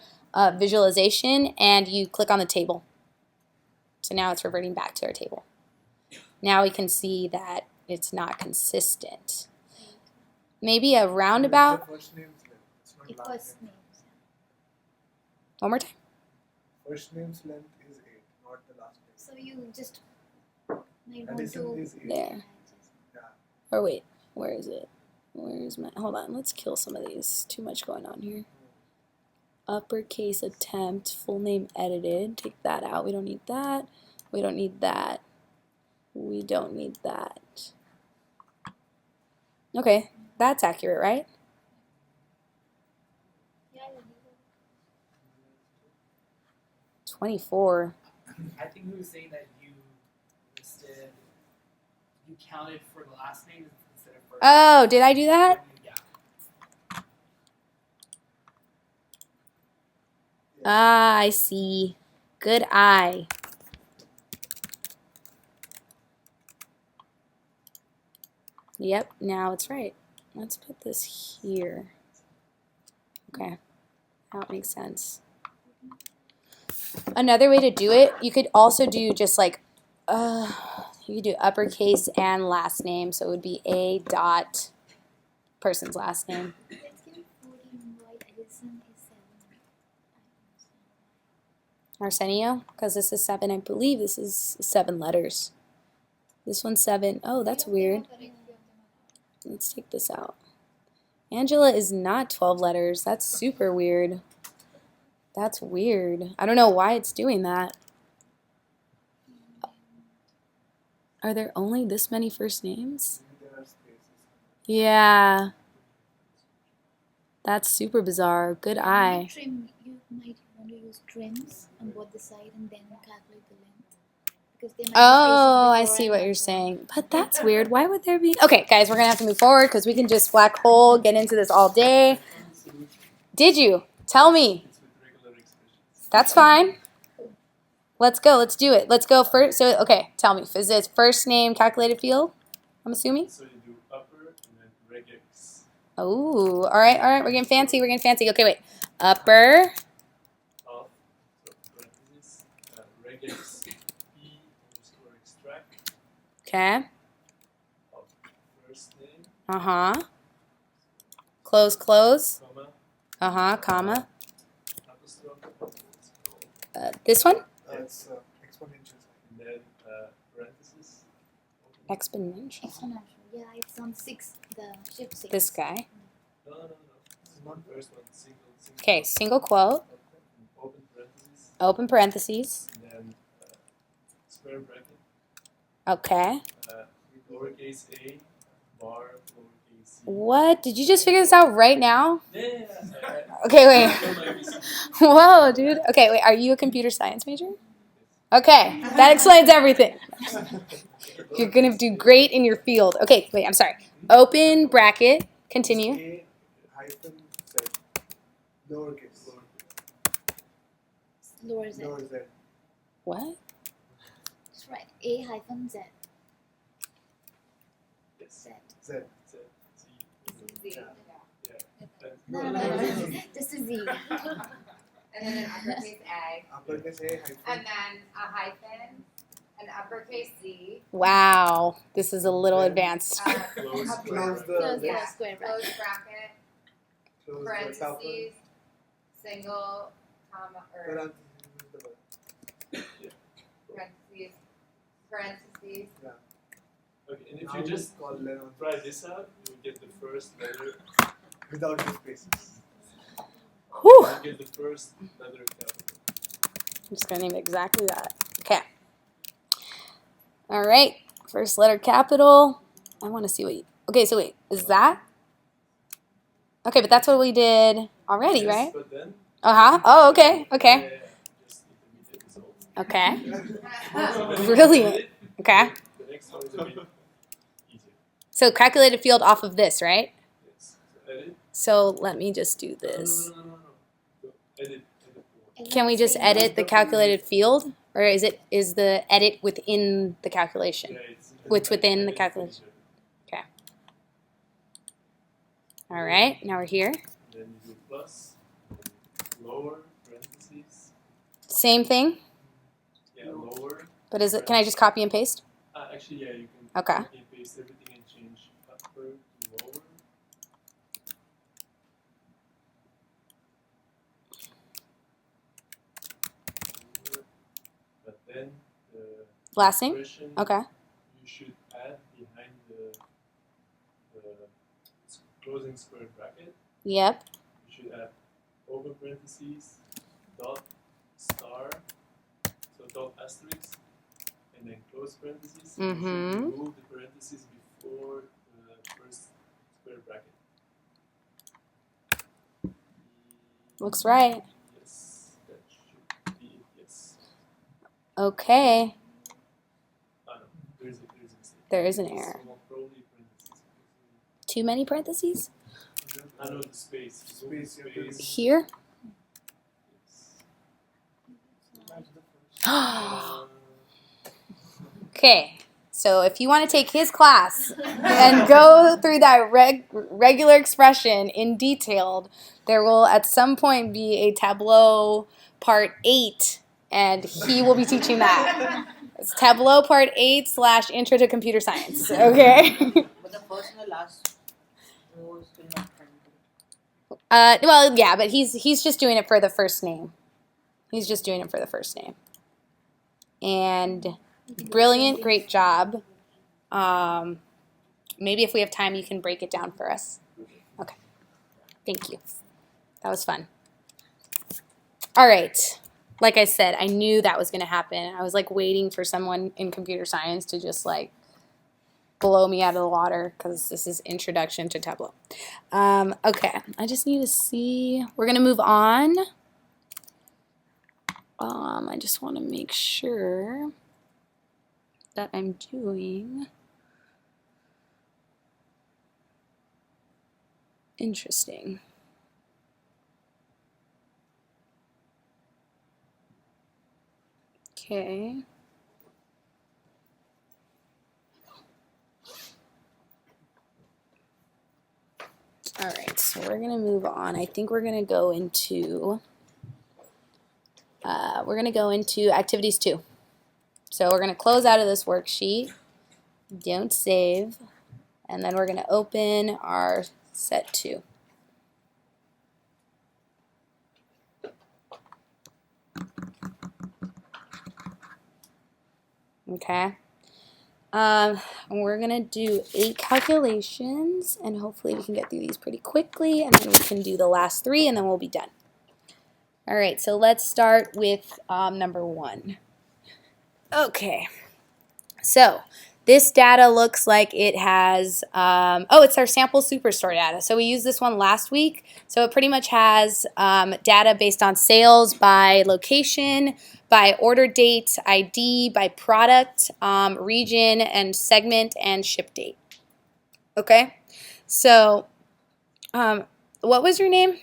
visualization and you click on the table. So now it's reverting back to our table. Now we can see that it's not consistent. Maybe a roundabout. First name's length. It's not It last was name. names. One more time. First name's length is 8, not the last name. So you just might want Addition to. is 8. There. Yeah. Or wait, where is it? Where's my, hold on, let's kill some of these. Too much going on here. Uppercase attempt, full name edited. Take that out. We don't need that. We don't need that. We don't need that. Okay, that's accurate, right? Yeah, 24. I think he was saying that you counted for the last name instead of first. Oh, did I do that? Yeah. Ah, I see. Good eye. Yep, now it's right. Let's put this here. Okay, that makes sense. Another way to do it, you could also do just like, you could do uppercase and last name, so it would be A dot person's last name. Let's give it 14 while Edison is 7. Arsenio, because this is 7, I believe this is 7 letters. This one's 7. Oh, that's weird. Let's take this out. Angela is not 12 letters. That's super weird. That's weird. I don't know why it's doing that. Are there only this many first names? There are spaces. Yeah. That's super bizarre. Good eye. Trim, you might want to use trims on both the side and then calculate the length. Because they might be Oh, I spaces see before what and you're after. saying. But that's weird. Why would there be? Okay, guys, we're going to have to move forward because we can just black hole, get into this all day. Did you? Tell me. It's with regular expressions. That's fine. Let's go. Let's do it. Let's go first. So, okay, tell me. Is it first name calculated field? I'm assuming. So you do upper and then regex. Oh, all right, all right. We're getting fancy. We're getting fancy. Okay, wait. Upper. Of, so parentheses, regex p underscore extract Okay. of first name, Uh-huh. Close, close. comma, Comma. apostrophe, it's called, This one? It's exponential sign. and then parentheses, open. Exponential. Exponential. Yeah, it's on 6, the shift 6. This guy. No. This is not first one, single. Okay, single quote. Open parentheses, Open parentheses. and then square bracket, Okay. lowercase a, bar, lowercase c. What? Did you just figure this out right now? Yeah. Okay, wait. Don't like this. Whoa, dude. Okay, wait. Are you a computer science major? Okay, that explains everything. You're going to do great in your field. Okay, wait, I'm sorry. Open bracket. Continue. A hyphen Z. Lowercase. Lower Z. Lower Z. What? That's right. A hyphen Z. Yes. Z. Z. Z. Yeah. Yeah. No. Just a Z. and then an uppercase A, Uppercase A hyphen. and then a hyphen, an uppercase Z, Wow, this is a little Then- advanced. Close a Close the Close the yeah, square close bracket. bracket, Close the top one. parentheses, single, comma, or Parentheses is the word. parentheses, parentheses. Okay, and if Now you just call them on try this out, you will get the first letter. without the spaces. Whew. You get the first letter capital. I'm just gonna name it exactly that. Okay. All right. First letter capital. I want to see what you. Okay, so wait, is that? Okay, but that's what we did already, Yes, right? But then. Oh, okay. Okay. Yeah, just intermediate result. Okay. So when you Brilliant. edit, Okay. The next one is a bit easier. So calculated field off of this, right? Yes. So edit. So let me just do No, this. no. Go edit one. And Can then we just same edit as the calculated field, or is the edit within the calculation? Yeah, it's What's within the edit calculation? feature. All right. Now we're here. Then you do plus, lower, parentheses. Same thing, Yeah, lower. but is it? Can I just copy and paste? Actually, yeah, you can Okay. copy and paste everything and change upper to lower. But then the Last name. expression Okay. you should add behind the closing square bracket. Yep. You should add open parentheses, dot, star, so dot asterisk, and then close parentheses. You should Mhm. remove the parentheses before the first square bracket. Looks right. Yes, that should be it, yes. Okay. No, there's a mistake. There is an error. So probably parentheses. Too many parentheses I know the space. Remove the Space, you have to space. here. Yes. Match the first. Okay. So if you want to take his class and go through that regular expression in detail, there will at some point be a Tableau Part 8, and he will be teaching that. It's Tableau Part 8 / Intro to Computer Science. Okay. But the first and the last row is still not trying to. Well, yeah, but he's just doing it for the first name. He's just doing it for the first name. And brilliant, great job. Maybe if we have time, you can break it down for us. Okay. Thank you. That was fun. All right. Like I said, I knew that was going to happen. I was like waiting for someone in computer science to just like blow me out of the water because this is introduction to Tableau. Okay. I just need to see. We're going to move on. I just want to make sure that I'm doing. Interesting. Okay. All right, so we're gonna move on. I think we're gonna go into activities 2. So we're gonna close out of this worksheet. Don't save, and then we're gonna open our set 2. Okay. And we're gonna do 8 calculations, and hopefully we can get through these pretty quickly, and then we can do the last 3, and then we'll be done. All right, so let's start with number 1. Okay. So this data looks like it has, it's our sample superstore data. So we used this one last week. So it pretty much has data based on sales by location, by order date, ID, by product, region, and segment, and ship date. Okay? So what was your name?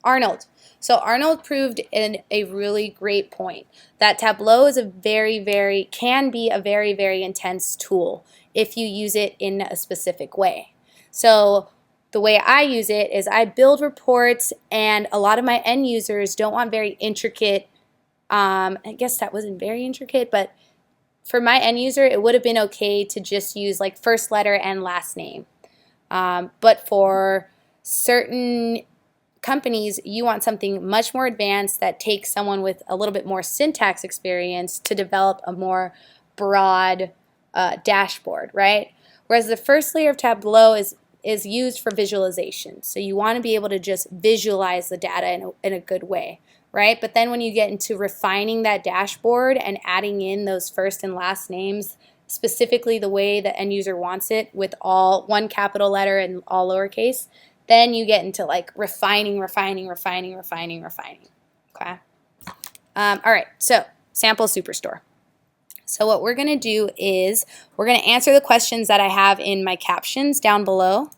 Arnold. So Arnold proved in a really great point that Tableau is can be a very intense tool if you use it in a specific way. So the way I use it is I build reports, and a lot of my end users don't want very intricate, I guess that wasn't very intricate, but for my end user, it would have been okay to just use like first letter and last name. But for certain companies, you want something much more advanced that takes someone with a little bit more syntax experience to develop a more broad dashboard, right? Whereas the first layer of Tableau is used for visualization. So you want to be able to just visualize the data in a good way, right? But then when you get into refining that dashboard and adding in those first and last names, specifically the way the end user wants it with all one capital letter and all lowercase, then you get into like refining. Okay. All right, so sample Superstore. So what we're going to do is we're going to answer the questions that I have in my captions down below.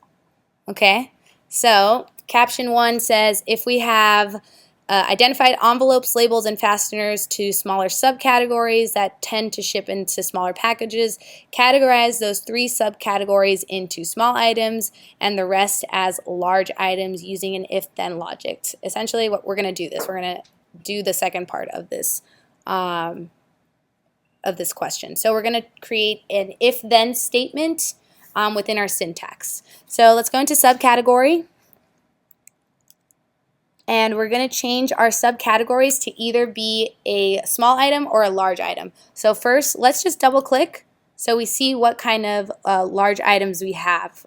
Okay, so caption 1 says, if we have identified envelopes, labels, and fasteners to smaller subcategories that tend to ship into smaller packages, categorize those 3 subcategories into small items and the rest as large items using an if-then logic. Essentially, what we're going to do we're going to do the second part of this question. So we're going to create an if-then statement within our syntax. So let's go into subcategory, and we're going to change our subcategories to either be a small item or a large item. So first, let's just double click so we see what kind of large items we have,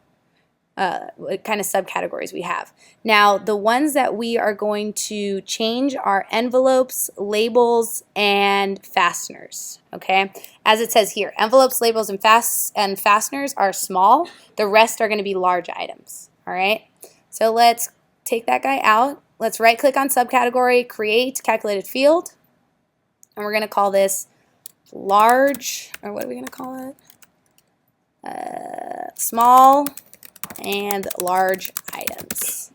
what kind of subcategories we have. Now, the ones that we are going to change are envelopes, labels, and fasteners. Okay, as it says here, envelopes, labels, and fasteners are small. The rest are going to be large items. All right, so let's take that guy out. Let's right click on subcategory, create calculated field, and we're going to call this large, or what are we going to call it? Small and large items.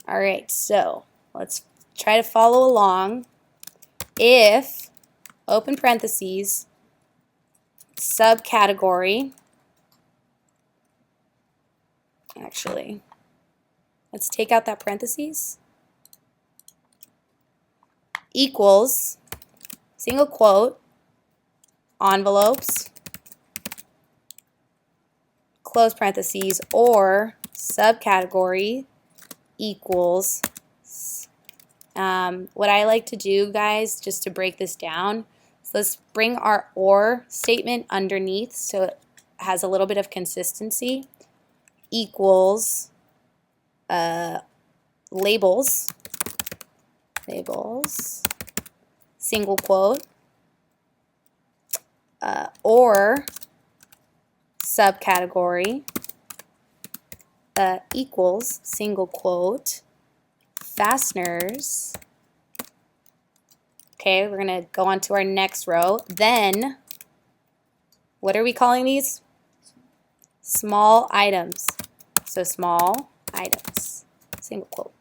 All right, so let's try to follow along. If, open parentheses, subcategory, actually, let's take out that parentheses, equals, single quote, envelopes, close parentheses, or subcategory equals, what I like to do, guys, just to break this down, so let's bring our or statement underneath so it has a little bit of consistency, equals labels, single quote, or subcategory equals, single quote, fasteners. Okay, we're going to go on to our next row. Then, what are we calling these? Small items. So small items, single quote.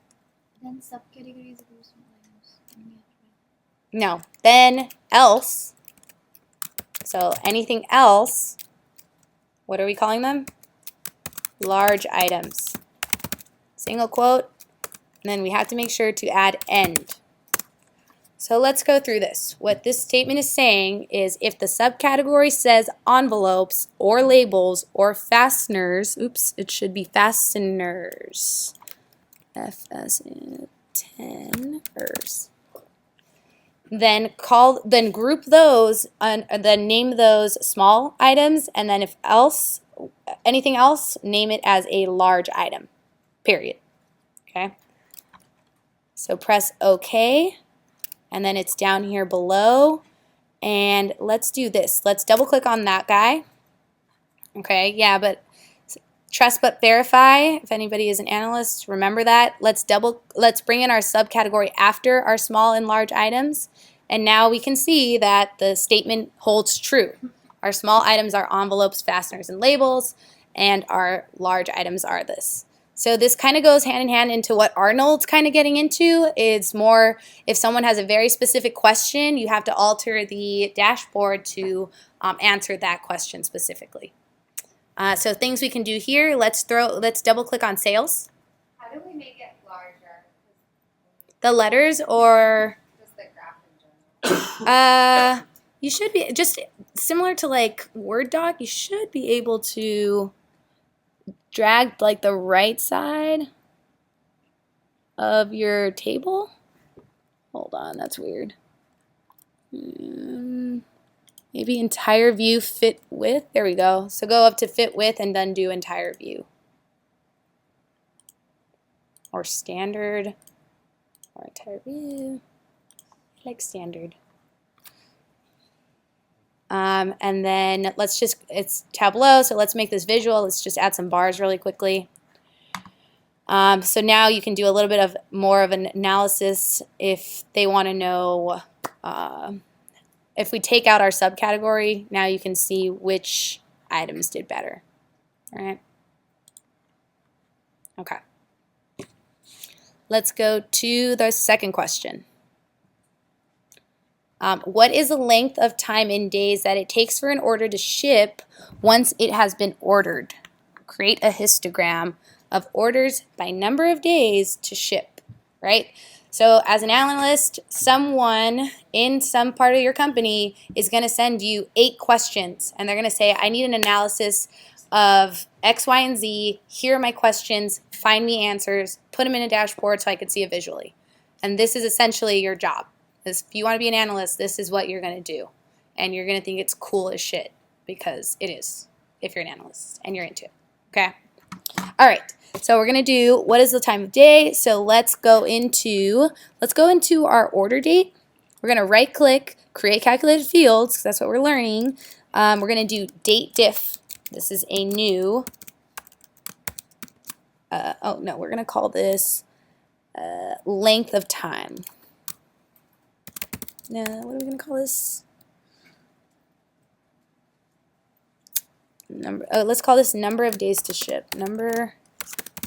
Then subcategories of those small items. No, then else. So anything else, what are we calling them? Large items. Single quote, and then we have to make sure to add end. So let's go through this. What this statement is saying is if the subcategory says envelopes or labels or fasteners, oops, it should be fasteners. Fasteners. Then group those and then name those small items, and then if else, anything else, name it as a large item. Period. Okay. So press OK, and then it's down here below, and let's do this. Let's double click on that guy. Okay, yeah, but trust but verify. If anybody is an analyst, remember that. Let's bring in our subcategory after our small and large items, and now we can see that the statement holds true. Our small items are envelopes, fasteners, and labels, and our large items are this. So this kind of goes hand in hand into what Arnold's kind of getting into. It's more if someone has a very specific question, you have to alter the dashboard to answer that question specifically. So things we can do here, let's double click on sales. How do we make it larger? The letters or Just the graph in general. you should be just similar to like Word doc, you should be able to drag like the right side of your table. Hold on, that's weird. Maybe entire view fit with. There we go. So go up to fit with and then do entire view. Or standard. Or entire view. I like standard. And then let's just, it's Tableau, so let's make this visual. Let's just add some bars really quickly. So now you can do a little bit of more of an analysis if they want to know, if we take out our subcategory, now you can see which items did better. All right. Okay. Let's go to the second question. What is the length of time in days that it takes for an order to ship once it has been ordered? Create a histogram of orders by number of days to ship, right? So as an analyst, someone in some part of your company is going to send you 8 questions, and they're going to say, I need an analysis of X, Y, and Z. Here are my questions. Find me answers. Put them in a dashboard so I can see it visually. And this is essentially your job. If you want to be an analyst, this is what you're going to do. And you're going to think it's cool as shit, because it is if you're an analyst and you're into it. Okay? All right. So we're going to do what is the time of day. So let's go into our order date. We're going to right click, create calculated fields, because that's what we're learning. We're going to do date diff. This is a new, oh no, we're going to call this length of time. No, what are we going to call this? Let's call this number of days to ship. Number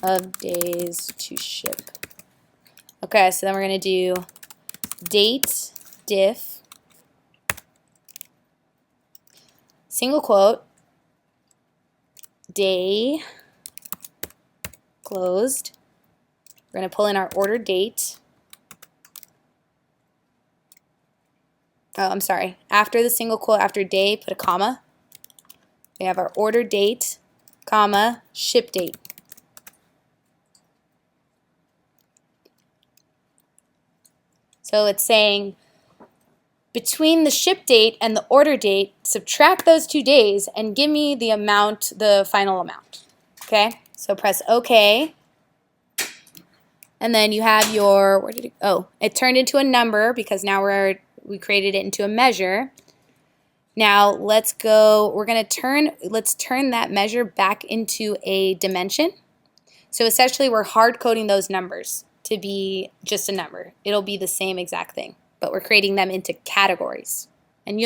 of days to ship. Okay, so then we're going to do date diff, single quote, day closed. We're going to pull in our order date. Oh, I'm sorry. After the single quote, after day, put a comma. We have our order date, comma, ship date. So it's saying between the ship date and the order date, subtract those 2 days and give me the amount, the final amount. Okay? So press OK. And then you have your, where did it, oh, it turned into a number because now we created it into a measure. Now let's go, let's turn that measure back into a dimension. So essentially we're hard coding those numbers to be just a number. It'll be the same exact thing, but we're creating them into categories. And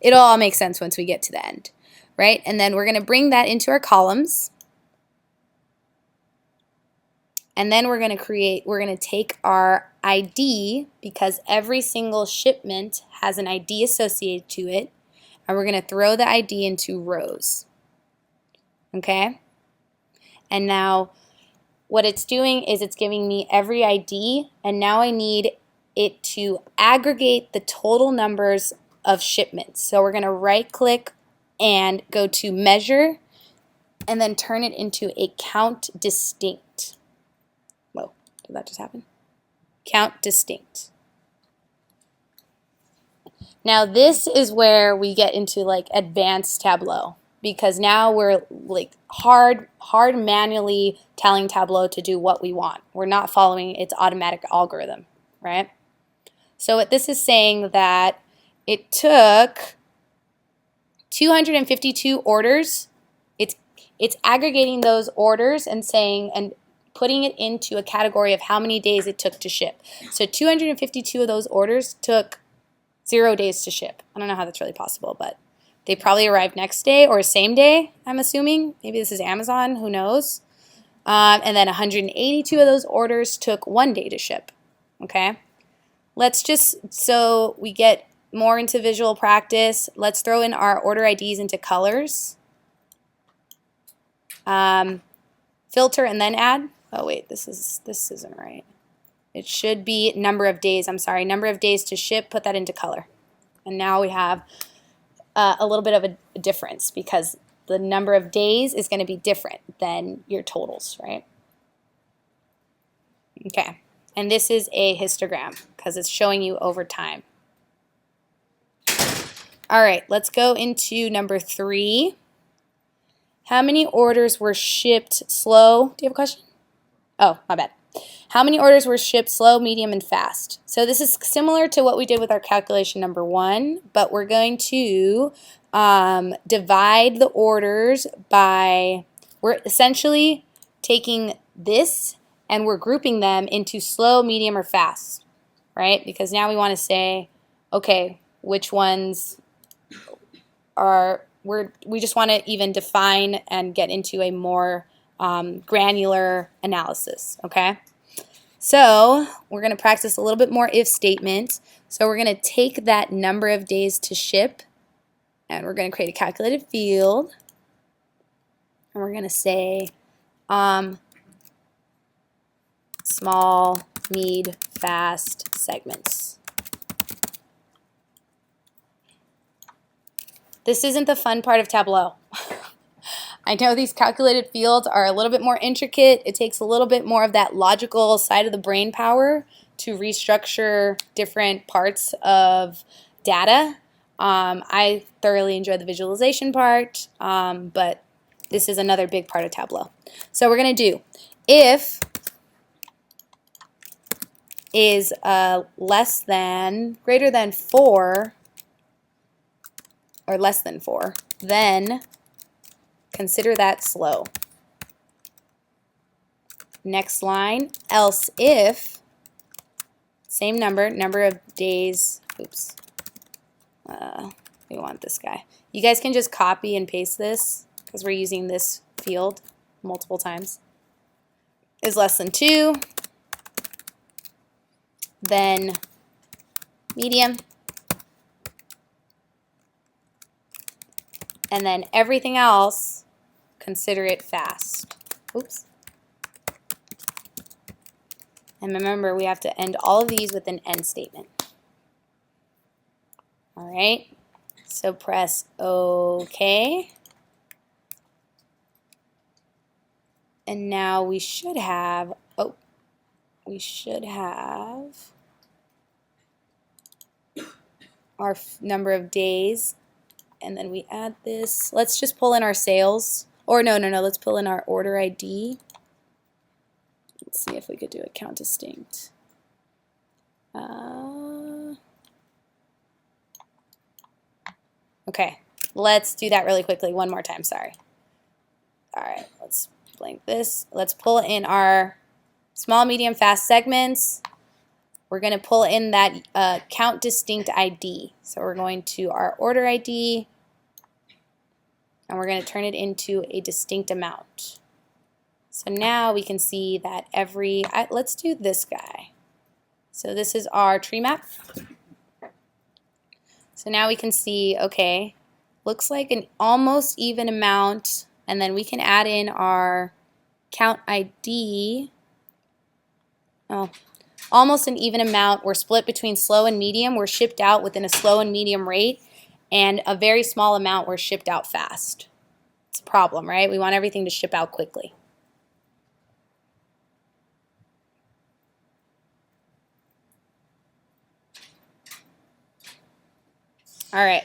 it'll all make sense once we get to the end, right? And then we're going to bring that into our columns. And then we're going to take our ID, because every single shipment has an ID associated to it, and we're going to throw the ID into rows. Okay? And now what it's doing is it's giving me every ID, and now I need it to aggregate the total numbers of shipments. So we're going to right click and go to measure and then turn it into a count distinct. Whoa, did that just happen? Count distinct. Now this is where we get into like advanced Tableau, because now we're like hard manually telling Tableau to do what we want. We're not following its automatic algorithm, right? So what this is saying that it took 252 orders. It's aggregating those orders and saying and putting it into a category of how many days it took to ship. So 252 of those orders took 0 days to ship. I don't know how that's really possible, but they probably arrived next day or same day, I'm assuming. Maybe this is Amazon, who knows? And then 182 of those orders took 1 day to ship, okay? Let's just, so we get more into visual practice, let's throw in our order IDs into colors. filter and then add. Oh wait, this isn't right. It should be number of days. I'm sorry, number of days to ship. Put that into color. And now we have a little bit of a difference because the number of days is going to be different than your totals, right? Okay, and this is a histogram because it's showing you over time. All right, let's go into number 3. How many orders were shipped slow? Do you have a question? Oh, my bad. How many orders were shipped slow, medium, and fast? So this is similar to what we did with our calculation number 1, but we're going to divide the orders by, we're essentially taking this and we're grouping them into slow, medium, or fast, right? Because now we want to say, okay, which ones are, we just want to even define and get into a more granular analysis, okay? So we're going to practice a little bit more if statement. So we're going to take that number of days to ship and we're going to create a calculated field and we're going to say small, mid, fast segments. This isn't the fun part of Tableau. I know these calculated fields are a little bit more intricate. It takes a little bit more of that logical side of the brain power to restructure different parts of data. I thoroughly enjoy the visualization part, but this is another big part of Tableau. So we're going to do if is less than, greater than 4, or less than 4, then consider that slow. Next line, else if, same number of days, oops, we want this guy. You guys can just copy and paste this because we're using this field multiple times. Is less than 2, then medium, and then everything else, consider it fast. Oops. And remember, we have to end all of these with an end statement. All right, so press OK. And now we should have, our number of days. And then we add this. Let's just pull in our sales. Or no, let's pull in our order ID. Let's see if we could do a count distinct. Okay, let's do that really quickly one more time, sorry. All right, let's blank this. Let's pull in our small, medium, fast segments. We're going to pull in that count distinct ID. So we're going to our order ID, and we're going to turn it into a distinct amount. So now we can see that every, let's do this guy. So this is our tree map. So now we can see, okay, looks like an almost even amount, and then we can add in our count ID. Oh, almost an even amount. We're split between slow and medium. We're shipped out within a slow and medium rate, and a very small amount we're shipped out fast. It's a problem, right? We want everything to ship out quickly. All right,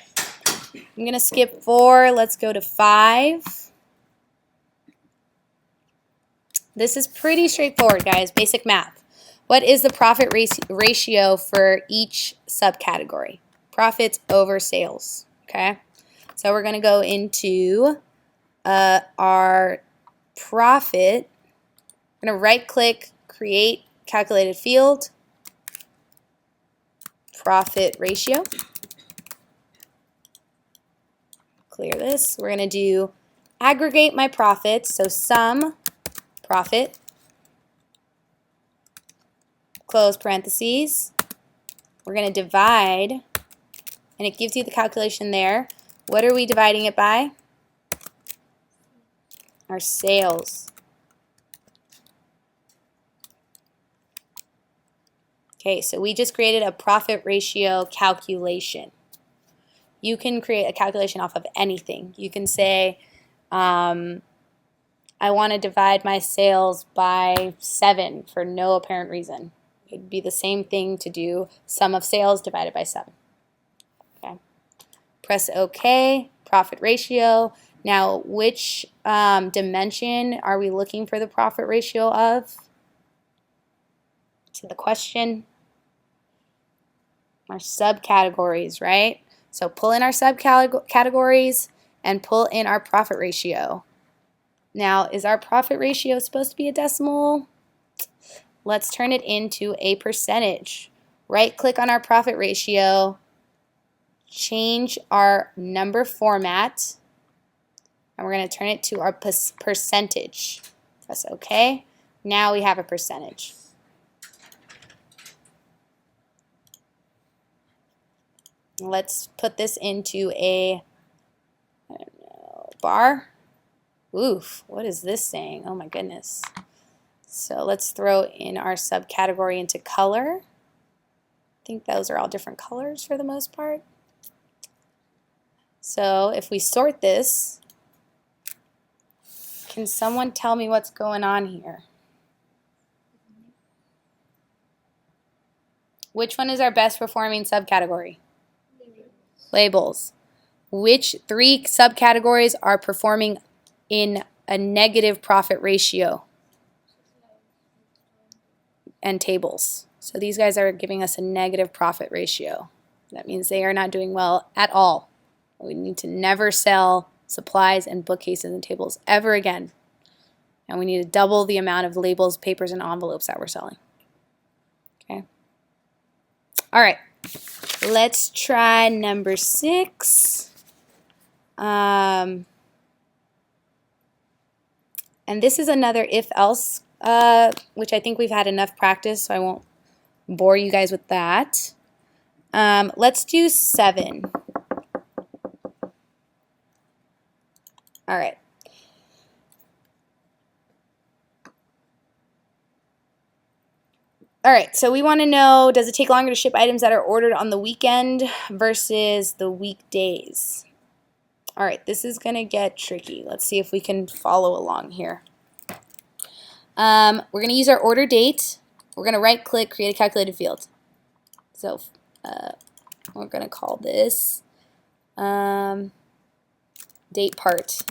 I'm going to skip 4. Let's go to 5. This is pretty straightforward, guys. Basic math. What is the profit ratio for each subcategory? Profits over sales. Okay, so we're going to go into our profit. I'm going to right-click, create calculated field, profit ratio. Clear this. We're going to do aggregate my profits, so sum profit, close parentheses. We're going to divide, and it gives you the calculation there. What are we dividing it by? our sales. Okay, so we just created a profit ratio calculation. You can create a calculation off of anything. You can say, I want to divide my sales by 7 for no apparent reason. It'd be the same thing to do sum of sales divided by 7. Okay. Press OK, profit ratio. Now, which dimension are we looking for the profit ratio of? To the question. Our subcategories, right? So pull in our subcategories and pull in our profit ratio. Now, is our profit ratio supposed to be a decimal? Let's turn it into a percentage. Right-click on our profit ratio, change our number format, and we're going to turn it to our percentage. Press OK. Now we have a percentage. Let's put this into a, I don't know, bar. Oof, what is this saying? Oh my goodness. So let's throw in our subcategory into color. I think those are all different colors for the most part. So if we sort this, can someone tell me what's going on here? Which one is our best performing subcategory? Labels. Which 3 subcategories are performing in a negative profit ratio? And tables. So these guys are giving us a negative profit ratio. That means they are not doing well at all. We need to never sell supplies and bookcases and tables ever again. And we need to double the amount of labels, papers, and envelopes that we're selling. Okay. All right. Let's try number 6. And this is another if-else, which I think we've had enough practice, so I won't bore you guys with that. Let's do 7. All right. All right, so we want to know, does it take longer to ship items that are ordered on the weekend versus the weekdays? All right, this is going to get tricky. Let's see if we can follow along here. We're going to use our order date. We're going to right-click, create a calculated field. So we're going to call this date part.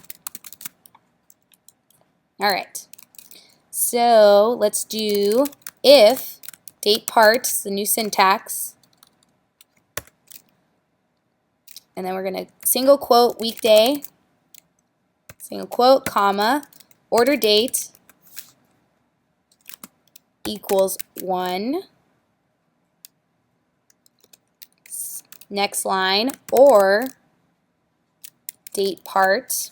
All right, so let's do if date part, the new syntax, and then we're going to single quote weekday, single quote, comma, order date equals 1, next line, or date part,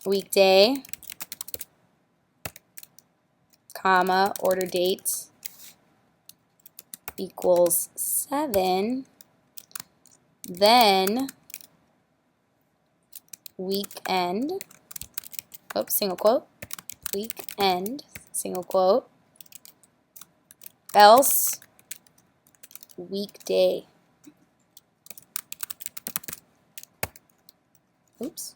weekday, comma, order date equals 7, then weekend, oops, single quote, weekend, single quote, else weekday. Oops.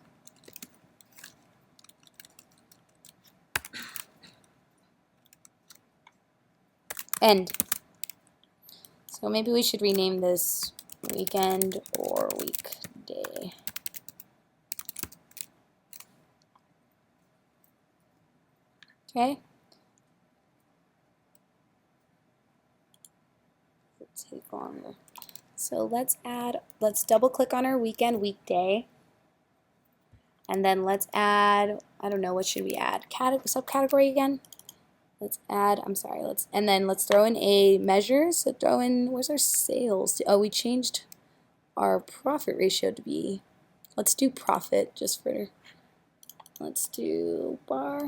End. So maybe we should rename this weekend or weekday. Okay. Let's take longer. So let's double click on our weekend, weekday. And then let's add, I don't know, what should we add? Subcategory again? Let's add, and then let's throw in a measure. So throw in, where's our sales? Oh, we changed our profit ratio to be, let's do profit just for, let's do bar.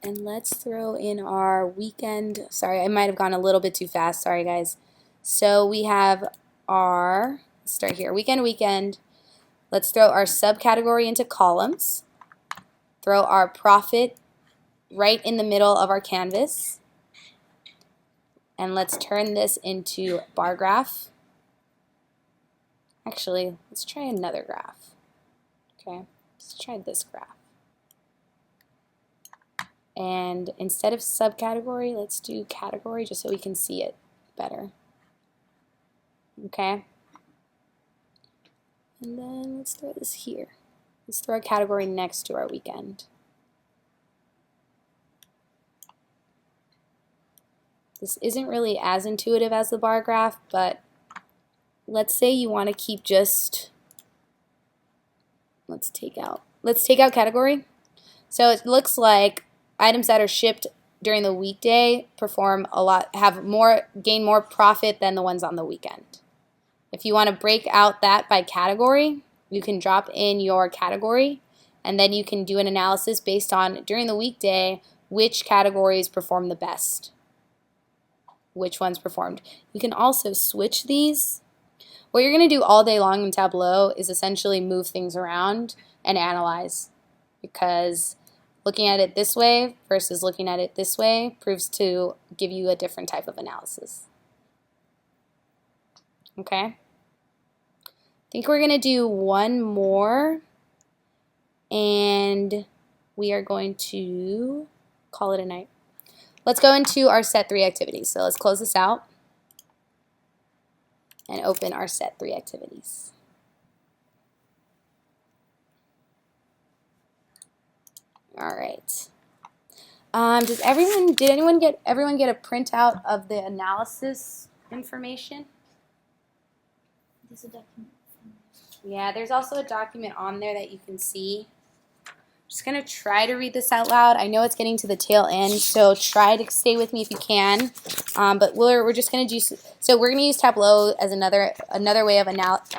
And let's throw in our weekend. Sorry, I might have gone a little bit too fast. Sorry, guys. So we have our, let's start here, weekend. Let's throw our subcategory into columns. Throw our profit right in the middle of our canvas. And let's turn this into bar graph. Actually, let's try another graph. Okay, let's try this graph. And instead of subcategory, let's do category just so we can see it better. Okay. And then let's throw this here. Let's throw a category next to our weekend. This isn't really as intuitive as the bar graph, but let's say you want to keep just, let's take out category. So it looks like items that are shipped during the weekday perform a lot, gain more profit than the ones on the weekend. If you want to break out that by category, you can drop in your category, and then you can do an analysis based on during the weekday which categories perform the best, which ones performed. You can also switch these. What you're going to do all day long in Tableau is essentially move things around and analyze, because looking at it this way versus looking at it this way proves to give you a different type of analysis. Okay? I think we're going to do one more, and we are going to call it a night. Let's go into our set 3 activities. So let's close this out and open our set 3 activities. All right. Did everyone get a printout of the analysis information? There's a document. Yeah, there's also a document on there that you can see. I'm just going to try to read this out loud. I know it's getting to the tail end, so try to stay with me if you can. But we're just going to do, so we're going to use Tableau as another way of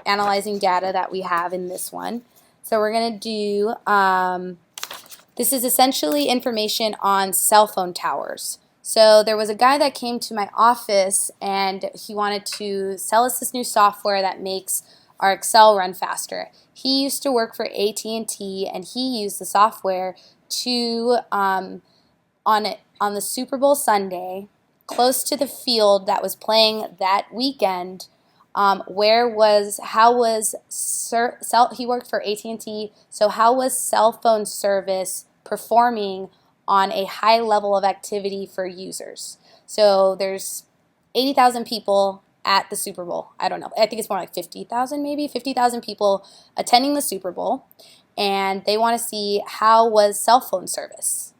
analyzing data that we have in this one. So we're going to do, this is essentially information on cell phone towers. So there was a guy that came to my office, and he wanted to sell us this new software that makes our Excel run faster. He used to work for AT&T, and he used the software to, on the Super Bowl Sunday, close to the field that was playing that weekend, he worked for AT&T, so how was cell phone service performing on a high level of activity for users? So there's 80,000 people at the Super Bowl. I don't know. I think it's more like 50,000 maybe. 50,000 people attending the Super Bowl, and they want to see how was cell phone service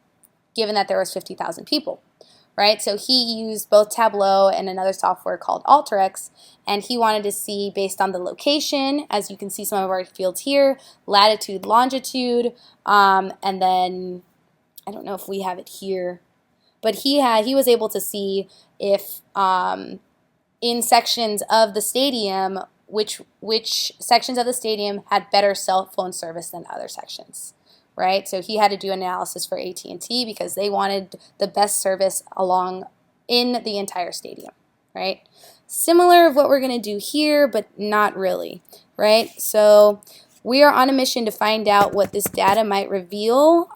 given that there was 50,000 people, right? So he used both Tableau and another software called Alteryx, and he wanted to see based on the location, as you can see some of our fields here, latitude, longitude, and then I don't know if we have it here, but he was able to see if in sections of the stadium, which sections of the stadium had better cell phone service than other sections, right? So he had to do analysis for AT&T because they wanted the best service in the entire stadium, right? Similar of what we're going to do here, but not really, right? So we are on a mission to find out what this data might reveal.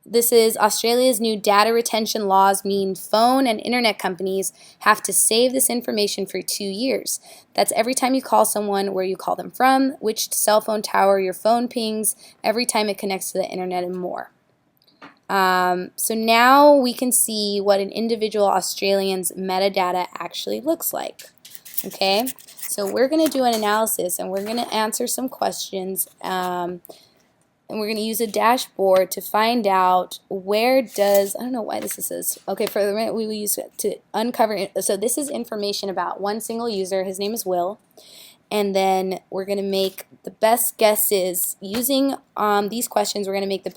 This is Australia's new data retention laws mean phone and internet companies have to save this information for 2 years. That's every time you call someone, where you call them from, which cell phone tower your phone pings, every time it connects to the internet, and more. So now we can see what an individual Australian's metadata actually looks like. Okay, so we're going to do an analysis, and we're going to answer some questions. And we're going to use a dashboard to find out I don't know why this is, okay, for the minute we will use it to uncover, so this is information about one single user, his name is Will, and then we're going to make the best guesses. Using these questions, we're going to make the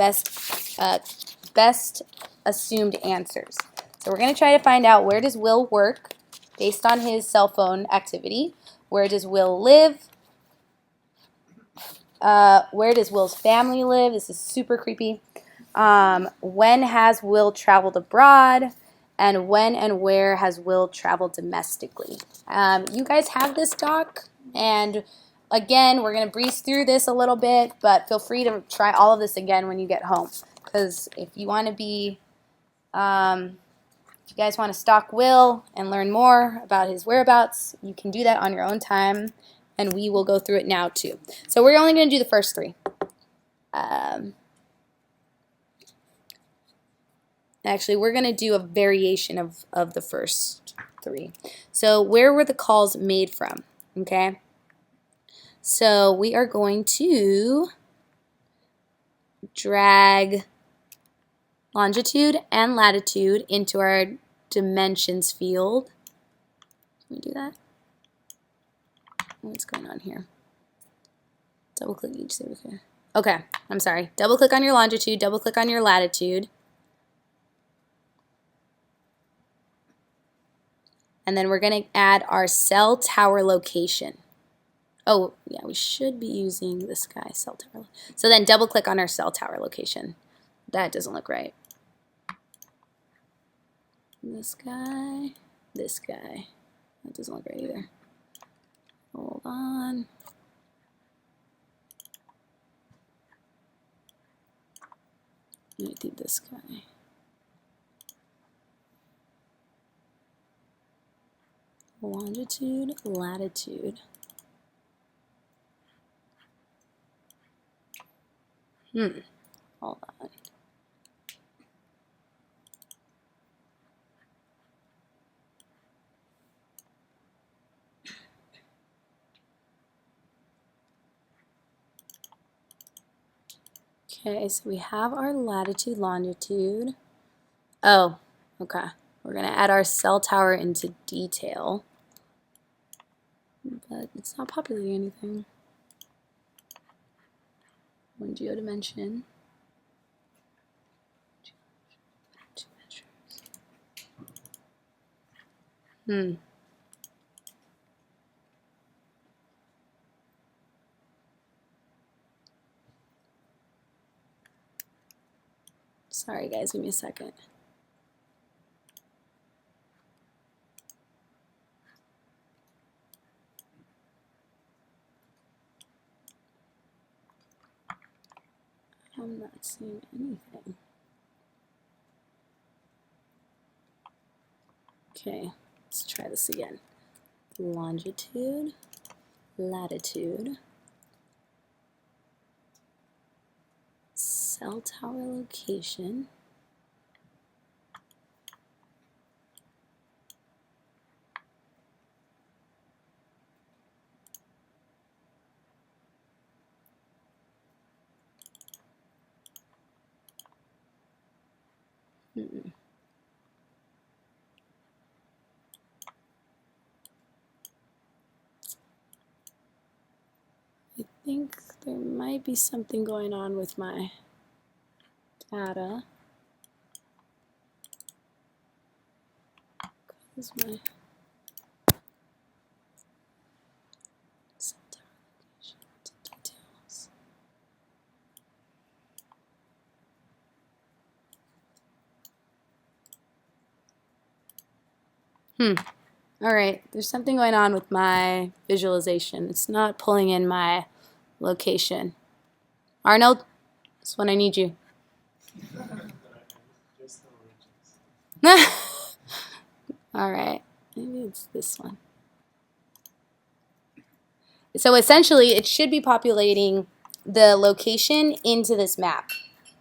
best assumed answers. So we're going to try to find out, where does Will work based on his cell phone activity? Where does Will live? Where does Will's family live? This is super creepy. When has Will traveled abroad? And when and where has Will traveled domestically? You guys have this doc, and again, we're going to breeze through this a little bit, but feel free to try all of this again when you get home. Because if you want to be, if you guys want to stalk Will and learn more about his whereabouts, you can do that on your own time, and we will go through it now too. So we're only going to do the first three. Actually, we're going to do a variation of the first three. So where were the calls made from? Okay. So we are going to drag longitude and latitude into our dimensions field. Can we do that? What's going on here? Double click each. Okay, I'm sorry. Double click on your longitude, double click on your latitude. And then we're going to add our cell tower location. Oh, yeah, we should be using this guy, cell tower. So then double click on our cell tower location. That doesn't look right. This guy, this guy. That doesn't look right either. Hold on. I think this guy. Longitude, latitude. Hold on. Okay, so we have our latitude, longitude. Oh, okay. We're going to add our cell tower into detail. But it's not populating anything. One geodimension. Sorry guys, give me a second. I'm not seeing anything. Okay, let's try this again. Longitude, latitude, cell tower location. I think there might be something going on with my data. Because my cell tower location to details. All right, there's something going on with my visualization. It's not pulling in my location. Arnold, that's when I need you. Just no origins. All right, maybe it's this one. So essentially, it should be populating the location into this map,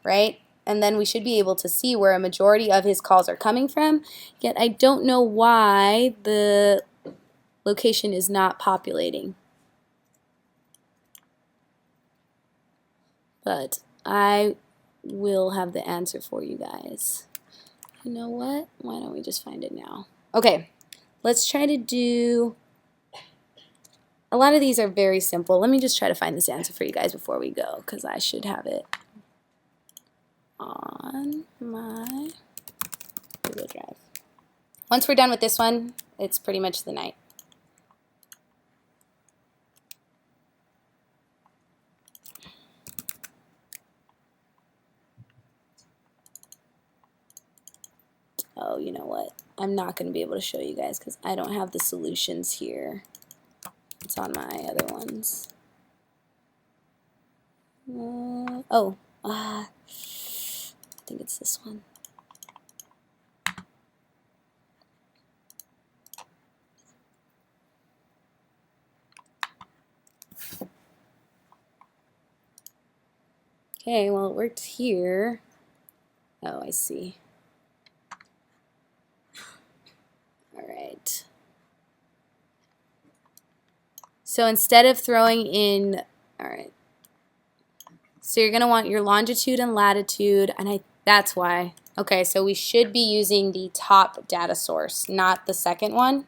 right? And then we should be able to see where a majority of his calls are coming from. Yet I don't know why the location is not populating. But I will have the answer for you guys. You know what? Why don't we just find it now? Okay, let's try to do... A lot of these are very simple. Let me just try to find this answer for you guys before we go, because I should have it on my Google Drive. Once we're done with this one, it's pretty much the night. oh, you know what? I'm not going to be able to show you guys because I don't have the solutions here. It's on my other ones. I think it's this one. Okay, well, it worked here. Oh, I see. All right. So instead of throwing in, all right. So you're going to want your longitude and latitude, and that's why. Okay, so we should be using the top data source, not the second one.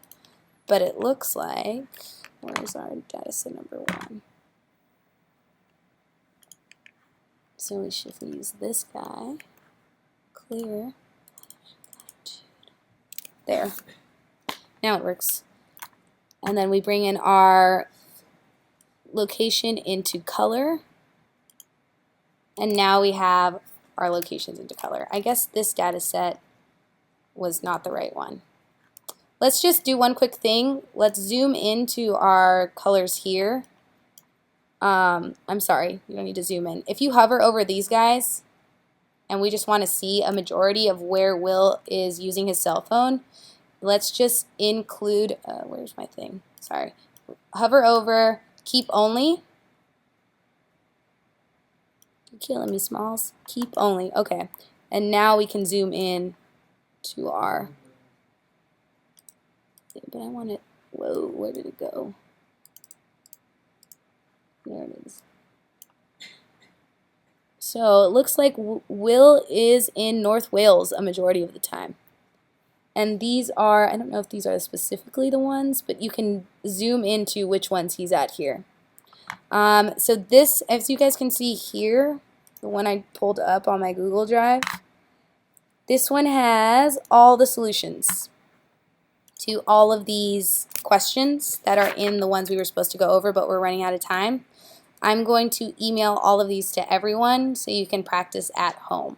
But it looks like, where's our data set number 1? So we should use this guy, clear, there. Now it works. And then we bring in our location into color. And now we have our locations into color. I guess this data set was not the right one. Let's just do one quick thing. Let's zoom into our colors here. I'm sorry, you don't need to zoom in. If you hover over these guys, and we just want to see a majority of where Will is using his cell phone, let's just include, where's my thing? Sorry. Hover over, keep only. You're killing me, Smalls. Keep only, okay. And now we can zoom in to our, but I want it, whoa, where did it go? There it is. So it looks like Will is in North Wales a majority of the time. And these are, I don't know if these are specifically the ones, but you can zoom into which ones he's at here. So this, as you guys can see here, the one I pulled up on my Google Drive, this one has all the solutions to all of these questions that are in the ones we were supposed to go over, but we're running out of time. I'm going to email all of these to everyone so you can practice at home.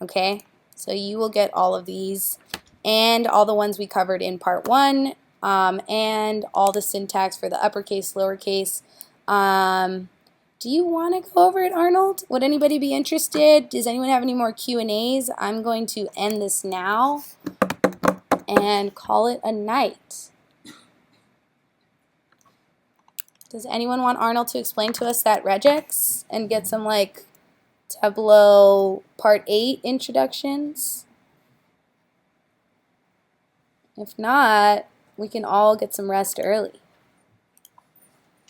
Okay? So you will get all of these and all the ones we covered in part 1 and all the syntax for the uppercase, lowercase. Do you want to go over it, Arnold? Would anybody be interested? Does anyone have any more Q&As? I'm going to end this now and call it a night. Does anyone want Arnold to explain to us that regex and get some like Tableau part 8 introductions? If not, we can all get some rest early.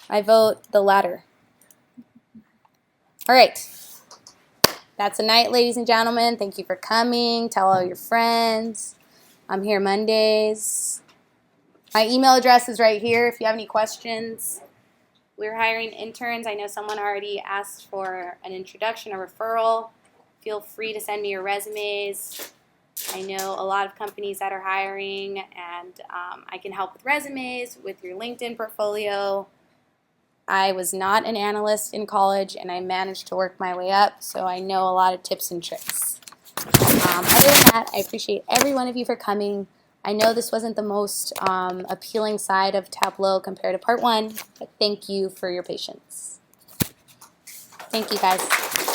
I vote the latter. All right. That's a night, ladies and gentlemen. Thank you for coming. Tell all your friends. I'm here Mondays. My email address is right here if you have any questions. We're hiring interns. I know someone already asked for an introduction or referral. Feel free to send me your resumes. I know a lot of companies that are hiring, and I can help with resumes, with your LinkedIn portfolio. I was not an analyst in college, and I managed to work my way up, so I know a lot of tips and tricks. Other than that, I appreciate every one of you for coming. I know this wasn't the most appealing side of Tableau compared to part 1, but thank you for your patience. Thank you, guys.